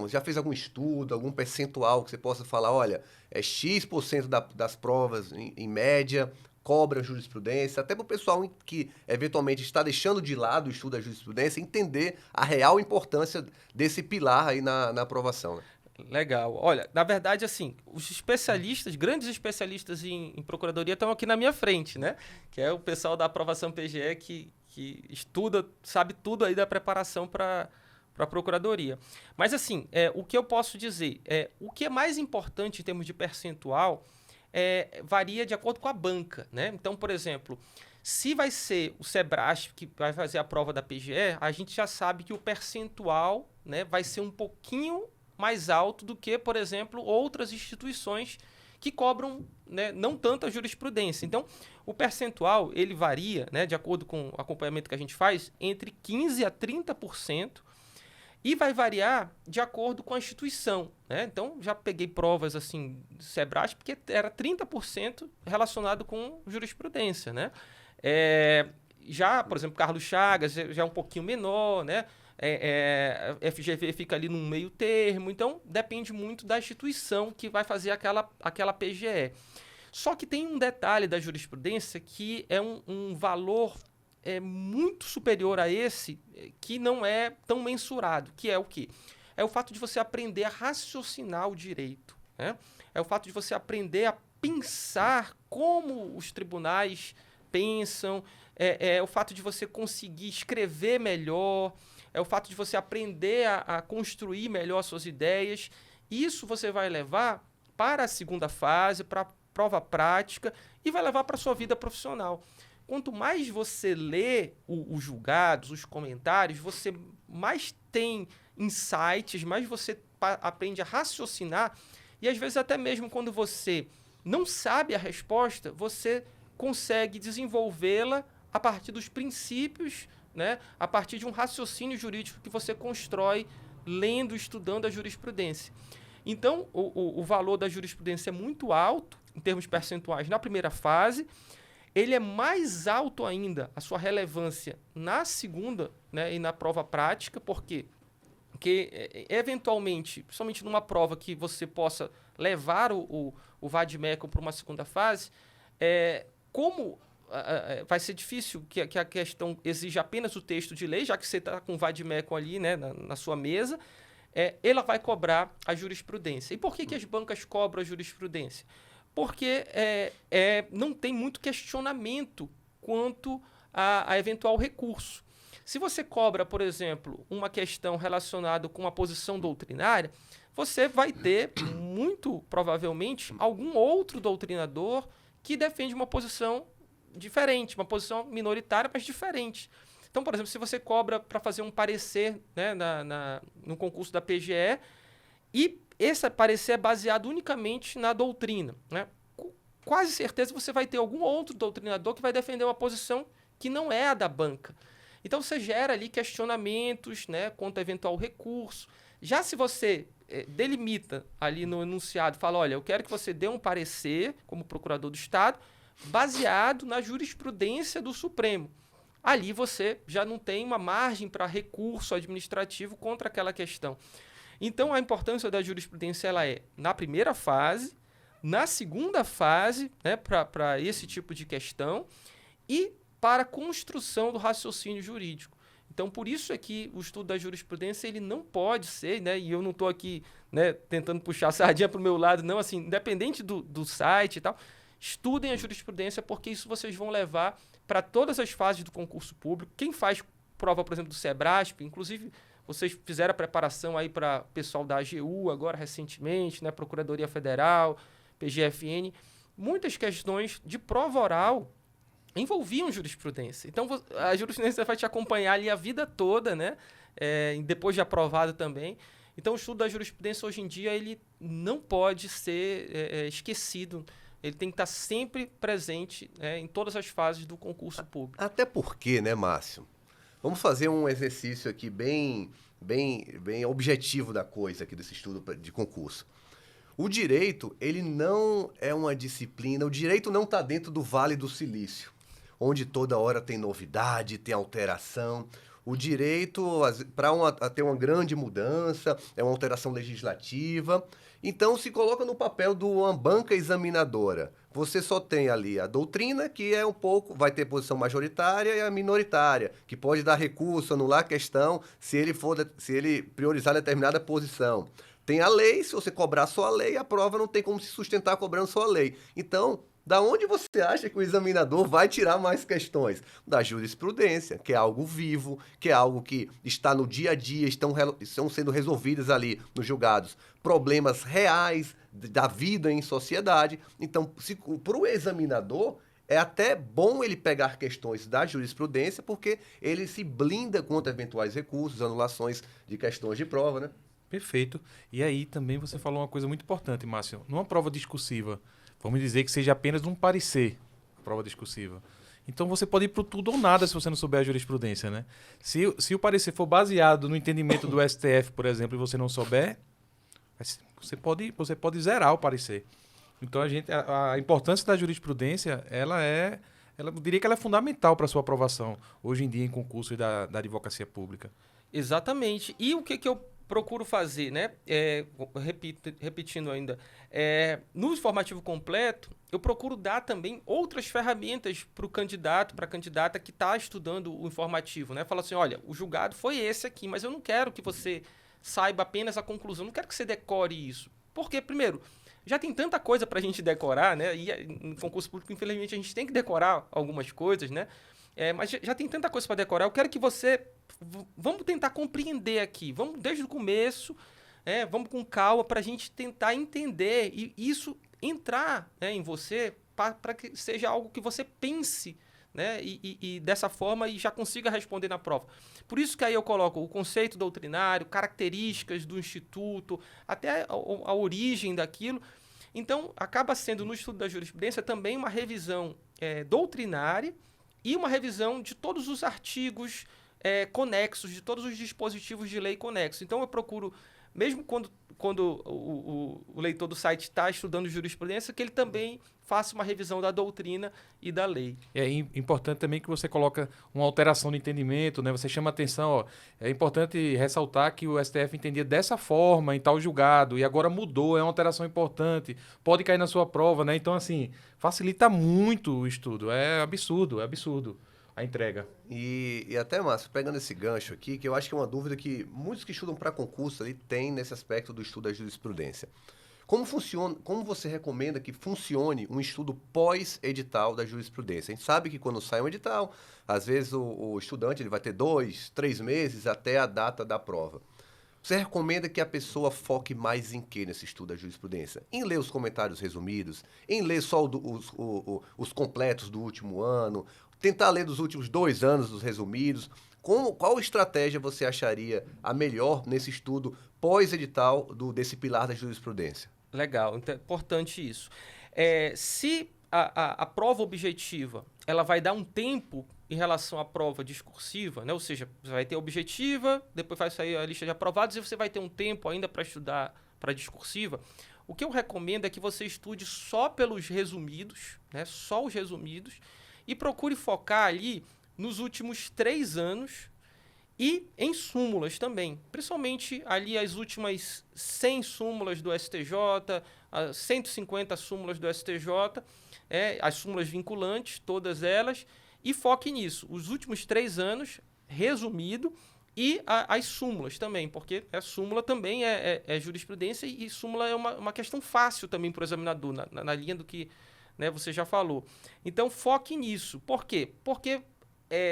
já fez algum estudo, algum percentual que você possa falar, olha, é X% das provas, em média, cobra jurisprudência, até para o pessoal que eventualmente está deixando de lado o estudo da jurisprudência, entender a real importância desse pilar aí na aprovação, né? Legal. Olha, na verdade, assim, os especialistas, grandes especialistas em procuradoria estão aqui na minha frente, né? Que é o pessoal da aprovação PGE que estuda, sabe tudo aí da preparação para a procuradoria. Mas, assim, o que eu posso dizer? O que é mais importante em termos de percentual varia de acordo com a banca, né? Então, por exemplo, se vai ser o Sebrasp que vai fazer a prova da PGE, a gente já sabe que o percentual, né, vai ser um pouquinho mais alto do que, por exemplo, outras instituições que cobram, né, não tanto a jurisprudência. Então, o percentual ele varia, né, de acordo com o acompanhamento que a gente faz, entre 15% a 30%, e vai variar de acordo com a instituição, né? Então, já peguei provas assim do Sebrasp, porque era 30% relacionado com jurisprudência, né? Já, por exemplo, Carlos Chagas já é um pouquinho menor, né? FGV fica ali num meio termo, então depende muito da instituição que vai fazer aquela PGE. Só que tem um detalhe da jurisprudência que é um valor muito superior a esse, que não é tão mensurado, que é o quê? É o fato de você aprender a raciocinar o direito, né? É o fato de você aprender a pensar como os tribunais pensam, é o fato de você conseguir escrever melhor, é o fato de você aprender a construir melhor as suas ideias. Isso você vai levar para a segunda fase, para a prova prática e vai levar para a sua vida profissional. Quanto mais você lê os julgados, os comentários, você mais tem insights, mais você aprende a raciocinar e às vezes até mesmo quando você não sabe a resposta, você consegue desenvolvê-la a partir dos princípios, né? A partir de um raciocínio jurídico que você constrói lendo, estudando a jurisprudência. Então, o valor da jurisprudência é muito alto, em termos percentuais, na primeira fase. Ele é mais alto ainda, a sua relevância, na segunda, né, e na prova prática, porque eventualmente, principalmente numa prova que você possa levar o vade-mecum para uma segunda fase, como vai ser difícil que a questão exija apenas o texto de lei, já que você está com o vade-mecum ali, né, na sua mesa, ela vai cobrar a jurisprudência. E por que as bancas cobram a jurisprudência? Porque não tem muito questionamento quanto a eventual recurso. Se você cobra, por exemplo, uma questão relacionada com uma posição doutrinária, você vai ter, muito provavelmente, algum outro doutrinador que defende uma posição diferente, uma posição minoritária, mas diferente. Então, por exemplo, se você cobra para fazer um parecer, né, no concurso da PGE, e esse parecer é baseado unicamente na doutrina, né? Com quase certeza você vai ter algum outro doutrinador que vai defender uma posição que não é a da banca. Então você gera ali questionamentos, né, quanto a eventual recurso. Já se você delimita ali no enunciado, fala, olha, eu quero que você dê um parecer como procurador do Estado baseado na jurisprudência do Supremo. Ali você já não tem uma margem para recurso administrativo contra aquela questão. Então, a importância da jurisprudência ela é na primeira fase, na segunda fase, né, para esse tipo de questão, e para a construção do raciocínio jurídico. Então, por isso é que o estudo da jurisprudência ele não pode ser, né, e eu não estou aqui, né, tentando puxar a sardinha para o meu lado, não, assim, independente do site e tal, estudem a jurisprudência, porque isso vocês vão levar para todas as fases do concurso público. Quem faz prova, por exemplo, do Sebrasp, inclusive vocês fizeram a preparação aí para o pessoal da AGU agora recentemente, né, Procuradoria Federal, PGFN, muitas questões de prova oral envolviam jurisprudência. Então, a jurisprudência vai te acompanhar ali a vida toda, né, depois de aprovado também. Então, o estudo da jurisprudência hoje em dia ele não pode ser esquecido ele tem que estar sempre presente, em todas as fases do concurso público. Até porque, né, Márcio? Vamos fazer um exercício aqui bem objetivo da coisa aqui desse estudo de concurso. O direito, ele não é uma disciplina, o direito não está dentro do Vale do Silício, onde toda hora tem novidade, tem alteração. O direito, para ter uma grande mudança, é uma alteração legislativa. Então, se coloca no papel de uma banca examinadora. Você só tem ali a doutrina, que é vai ter posição majoritária, e a minoritária, que pode dar recurso, anular a questão, se ele priorizar determinada posição. Tem a lei, se você cobrar só a lei, a prova não tem como se sustentar cobrando só a lei. Então, da onde você acha que o examinador vai tirar mais questões? Da jurisprudência, que é algo vivo, que é algo que está no dia a dia, estão sendo resolvidas ali nos julgados problemas reais da vida em sociedade. Então, para o examinador, é até bom ele pegar questões da jurisprudência, porque ele se blinda contra eventuais recursos, anulações de questões de prova, né? Perfeito. E aí também você falou uma coisa muito importante, Márcio. Numa prova discursiva, vamos dizer que seja apenas um parecer, a prova discursiva. Então você pode ir para o tudo ou nada se você não souber a jurisprudência, né? Se o parecer for baseado no entendimento do STF, por exemplo, e você não souber, você pode zerar o parecer. Então a importância da jurisprudência, eu diria que ela é fundamental para a sua aprovação hoje em dia em concursos da advocacia pública. Exatamente. E o que eu procuro fazer, né? Repetindo ainda, no informativo completo, eu procuro dar também outras ferramentas para o candidato, para a candidata que está estudando o informativo, né? Fala assim, olha, o julgado foi esse aqui, mas eu não quero que você saiba apenas a conclusão, não quero que você decore isso. Porque, primeiro, já tem tanta coisa para a gente decorar, né? E em concurso público, infelizmente, a gente tem que decorar algumas coisas, né? Mas já tem tanta coisa para decorar. Eu quero que você... Vamos tentar compreender aqui. Vamos desde o começo, vamos com calma para a gente tentar entender e isso entrar, em você para que seja algo que você pense, né? E dessa forma e já consiga responder na prova. Por isso que aí eu coloco o conceito doutrinário, características do instituto, até a origem daquilo. Então, acaba sendo, no estudo da jurisprudência, também uma revisão doutrinária e uma revisão de todos os artigos conexos, de todos os dispositivos de lei conexos. Então, eu procuro, mesmo quando o leitor do site está estudando jurisprudência, que ele também faça uma revisão da doutrina e da lei. É importante também que você coloca uma alteração de entendimento, né? Você chama atenção, ó, é importante ressaltar que o STF entendia dessa forma em tal julgado e agora mudou, é uma alteração importante, pode cair na sua prova, né? Então, assim, facilita muito o estudo, é absurdo a entrega. E até, Márcio, pegando esse gancho aqui, que eu acho que é uma dúvida que muitos que estudam para concurso ali têm nesse aspecto do estudo da jurisprudência. Como você recomenda que funcione um estudo pós-edital da jurisprudência? A gente sabe que quando sai um edital, às vezes o estudante ele vai ter 2, 3 meses até a data da prova. Você recomenda que a pessoa foque mais em quê nesse estudo da jurisprudência? Em ler os comentários resumidos? Em ler só os completos do último ano? Tentar ler dos últimos 2 anos dos resumidos? Qual estratégia você acharia a melhor nesse estudo pós-edital desse pilar da jurisprudência? Legal, então é importante isso. Se a prova objetiva ela vai dar um tempo em relação à prova discursiva, né? Ou seja, você vai ter a objetiva, depois vai sair a lista de aprovados e você vai ter um tempo ainda para estudar para a discursiva. O que eu recomendo é que você estude só pelos resumidos, né? Só os resumidos, e procure focar ali nos últimos 3 anos e em súmulas também, principalmente ali as últimas 100 súmulas do STJ, as 150 súmulas do STJ, as súmulas vinculantes, todas elas, e foque nisso, os últimos 3 anos, resumido, e as súmulas também, porque a súmula também é jurisprudência e súmula é uma questão fácil também para o examinador, na linha do que, né, você já falou. Então, foque nisso. Por quê? Porque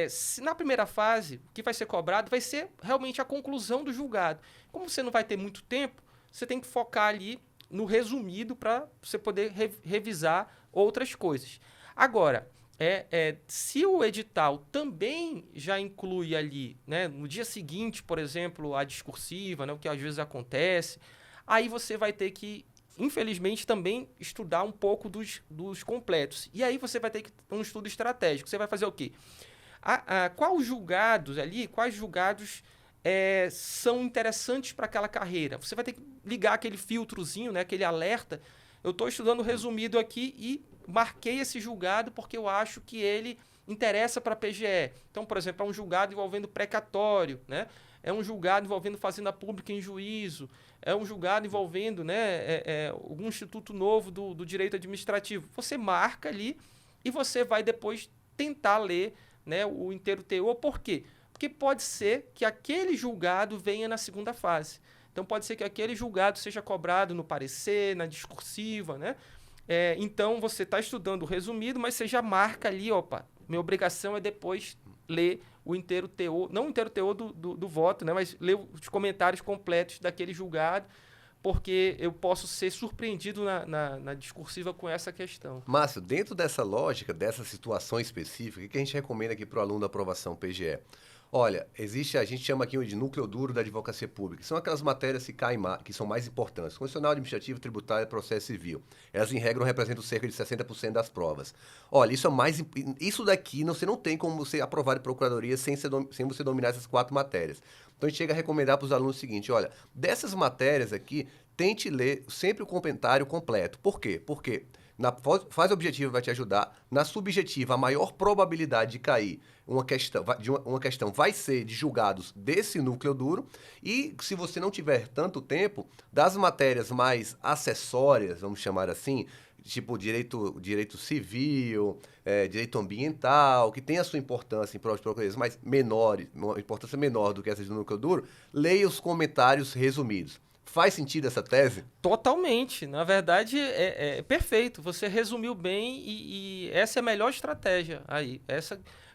se na primeira fase, o que vai ser cobrado vai ser realmente a conclusão do julgado. Como você não vai ter muito tempo, você tem que focar ali no resumido para você poder revisar outras coisas. Agora, se o edital também já inclui ali, né, no dia seguinte, por exemplo, a discursiva, né, o que às vezes acontece, aí você vai ter que infelizmente, também estudar um pouco dos completos. E aí você vai ter que ter um estudo estratégico. Você vai fazer o quê? Quais julgados são interessantes para aquela carreira? Você vai ter que ligar aquele filtrozinho, né, aquele alerta. Eu estou estudando resumido aqui e marquei esse julgado porque eu acho que ele interessa para a PGE. Então, por exemplo, é um julgado envolvendo precatório, né? É um julgado envolvendo fazenda pública em juízo, é um julgado envolvendo, né, algum instituto novo do direito administrativo. Você marca ali e você vai depois tentar ler, né, o inteiro teor. Por quê? Porque pode ser que aquele julgado venha na segunda fase. Então, pode ser que aquele julgado seja cobrado no parecer, na discursiva, né? Então, você está estudando o resumido, mas você já marca ali, opa, minha obrigação é depois ler o inteiro teor, não o inteiro teor do voto, né, mas ler os comentários completos daquele julgado, porque eu posso ser surpreendido na discursiva com essa questão. Márcio, dentro dessa lógica, dessa situação específica, o que a gente recomenda aqui para o aluno da aprovação PGE? Olha, a gente chama aqui de núcleo duro da advocacia pública. São aquelas matérias que são mais importantes. Constitucional, administrativo, tributário e processo civil. Elas, em regra, representam cerca de 60% das provas. Olha, isso daqui você não tem como você aprovar de procuradoria sem você dominar essas 4 matérias. Então, a gente chega a recomendar para os alunos o seguinte, olha, dessas matérias aqui, tente ler sempre o comentário completo. Por quê? Porque na fase objetiva vai te ajudar, na subjetiva a maior probabilidade de cair uma questão vai ser de julgados desse núcleo duro, e se você não tiver tanto tempo, das matérias mais acessórias, vamos chamar assim, tipo direito civil, direito ambiental, que tem a sua importância em provas de procuradorias, mas uma importância menor do que essa do núcleo duro, leia os comentários resumidos. Faz sentido essa tese? Totalmente. Na verdade, é perfeito. Você resumiu bem e essa é a melhor estratégia aí.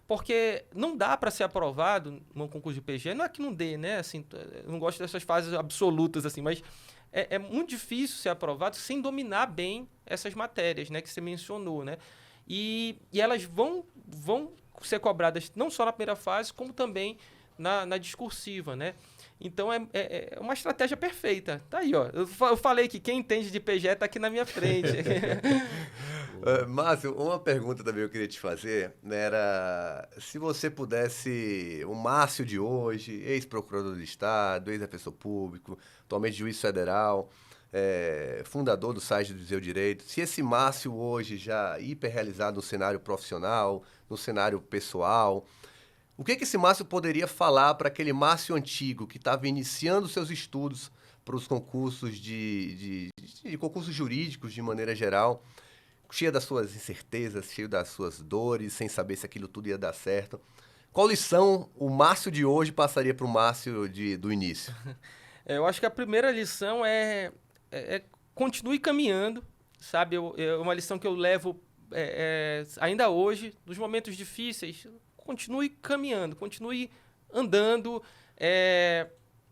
Porque não dá para ser aprovado num concurso de PGE. Não é que não dê, né? Assim, eu não gosto dessas fases absolutas, assim, mas é muito difícil ser aprovado sem dominar bem essas matérias, né, que você mencionou, né? E elas vão ser cobradas não só na primeira fase, como também na discursiva, né? Então, é uma estratégia perfeita. Tá aí, ó. Eu falei que quem entende de PGE está aqui na minha frente. Márcio, uma pergunta também eu queria te fazer, né, era se você pudesse, o Márcio de hoje, ex-procurador do Estado, ex-defensor público, atualmente juiz federal, fundador do site do Viseu Direito, se esse Márcio hoje já hiperrealizado no cenário profissional, no cenário pessoal, o que esse Márcio poderia falar para aquele Márcio antigo que estava iniciando seus estudos para os concursos de concursos jurídicos de maneira geral, cheio das suas incertezas, cheio das suas dores, sem saber se aquilo tudo ia dar certo? Qual lição o Márcio de hoje passaria para o Márcio do início? Eu acho que a primeira lição é continue caminhando, sabe? É uma lição que eu levo ainda hoje, nos momentos difíceis. Continue caminhando, continue andando,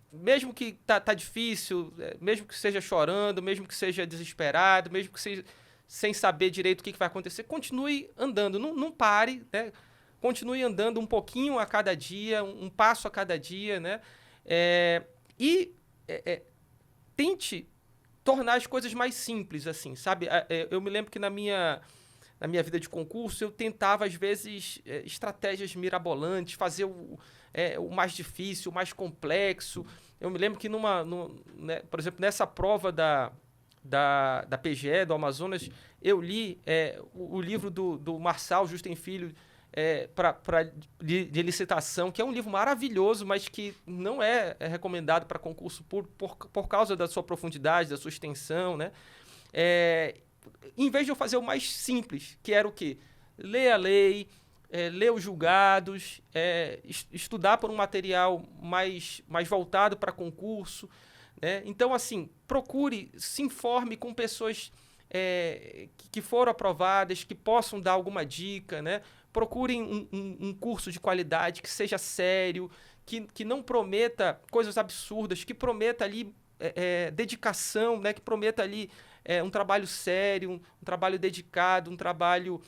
mesmo que tá difícil, mesmo que seja chorando, mesmo que seja desesperado, mesmo que seja sem saber direito o que vai acontecer, continue andando, não pare, né? Continue andando um pouquinho a cada dia, um passo a cada dia, né? Tente tornar as coisas mais simples, assim, sabe? Eu me lembro que na minha vida de concurso, eu tentava, às vezes, estratégias mirabolantes, fazer o mais difícil, o mais complexo. Eu me lembro que, né, por exemplo, nessa prova da PGE, do Amazonas, eu li o livro do Marçal Justem Filho de licitação, que é um livro maravilhoso, mas que não é recomendado para concurso público por causa da sua profundidade, da sua extensão, né? Em vez de eu fazer o mais simples, que era o quê? Ler a lei, ler os julgados, estudar por um material mais voltado para concurso, né? Então, assim, procure, se informe com pessoas que foram aprovadas, que possam dar alguma dica, né? Procure um curso de qualidade, que seja sério, que não prometa coisas absurdas, que prometa ali dedicação, né? Que prometa ali um trabalho sério, um trabalho dedicado, um trabalho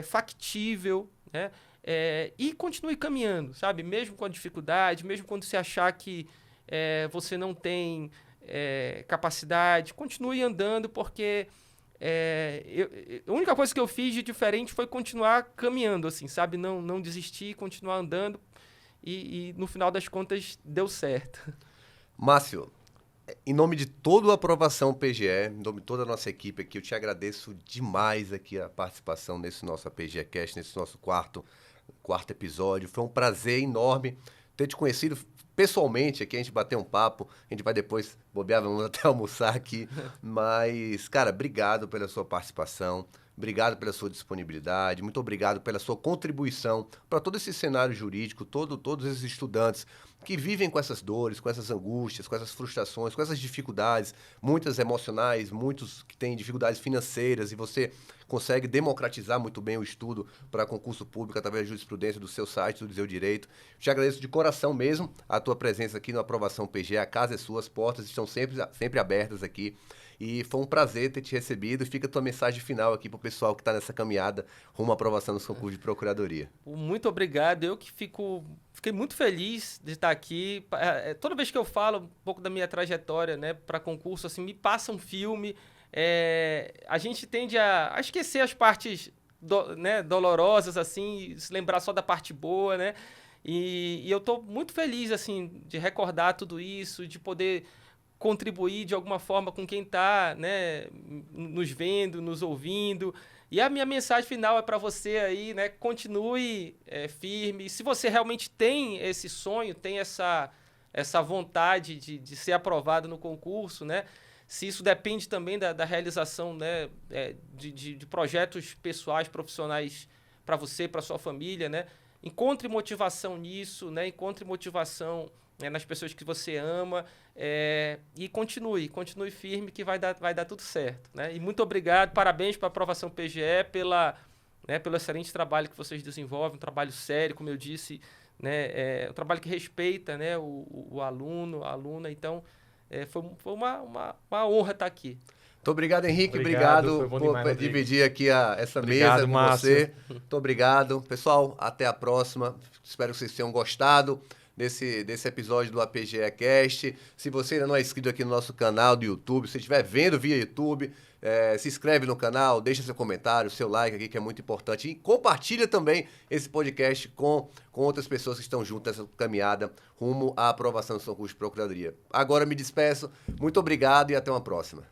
factível, né? E continue caminhando, sabe? Mesmo com a dificuldade, mesmo quando você achar que você não tem capacidade, continue andando, porque a única coisa que eu fiz de diferente foi continuar caminhando, assim, sabe? Não desistir, continuar andando, e no final das contas deu certo. Márcio, em nome de toda a Aprovação PGE, em nome de toda a nossa equipe aqui, eu te agradeço demais aqui a participação nesse nosso APGE Cast, nesse nosso quarto episódio. Foi um prazer enorme ter te conhecido pessoalmente aqui, a gente bater um papo, a gente vai depois bobear, vamos até almoçar aqui, mas, cara, obrigado pela sua participação, obrigado pela sua disponibilidade, muito obrigado pela sua contribuição para todo esse cenário jurídico, todos esses estudantes que vivem com essas dores, com essas angústias, com essas frustrações, com essas dificuldades, muitas emocionais, muitos que têm dificuldades financeiras, e você consegue democratizar muito bem o estudo para concurso público através da jurisprudência do seu site, do seu direito. Te agradeço de coração mesmo a tua presença aqui no Aprovação PGE. A casa é sua, as portas estão sempre abertas aqui. E foi um prazer ter te recebido. Fica a tua mensagem final aqui para o pessoal que está nessa caminhada rumo à aprovação dos concursos de procuradoria. Muito obrigado. Eu que fiquei muito feliz de estar aqui. Toda vez que eu falo um pouco da minha trajetória, né, para concurso, assim, me passa um filme. A gente tende a esquecer as partes dolorosas, assim, se lembrar só da parte boa, né? E eu estou muito feliz, assim, de recordar tudo isso, de poder contribuir de alguma forma com quem está, né, nos vendo, nos ouvindo. E a minha mensagem final é para você aí, né? Continue firme. Se você realmente tem esse sonho, tem essa vontade de ser aprovado no concurso, né? Se isso depende também da realização, né, de projetos pessoais, profissionais para você, para sua família, né? Encontre motivação nisso, né? Encontre motivação nas pessoas que você ama, e continue firme, que vai dar tudo certo, né? E muito obrigado, parabéns para a Aprovação PGE pelo excelente trabalho que vocês desenvolvem, um trabalho sério, como eu disse, né? Um trabalho que respeita, né, o aluno, a aluna. Então, foi uma honra estar aqui. Muito obrigado, Henrique. Obrigado por dividir aqui essa mesa com você. Muito obrigado. Pessoal, até a próxima. Espero que vocês tenham gostado desse episódio do APGE Cast. Se você ainda não é inscrito aqui no nosso canal do YouTube, se estiver vendo via YouTube, se inscreve no canal, deixa seu comentário, seu like aqui, que é muito importante. E compartilha também esse podcast com outras pessoas que estão juntas nessa caminhada rumo à aprovação do concurso de procuradoria. Agora me despeço. Muito obrigado e até uma próxima.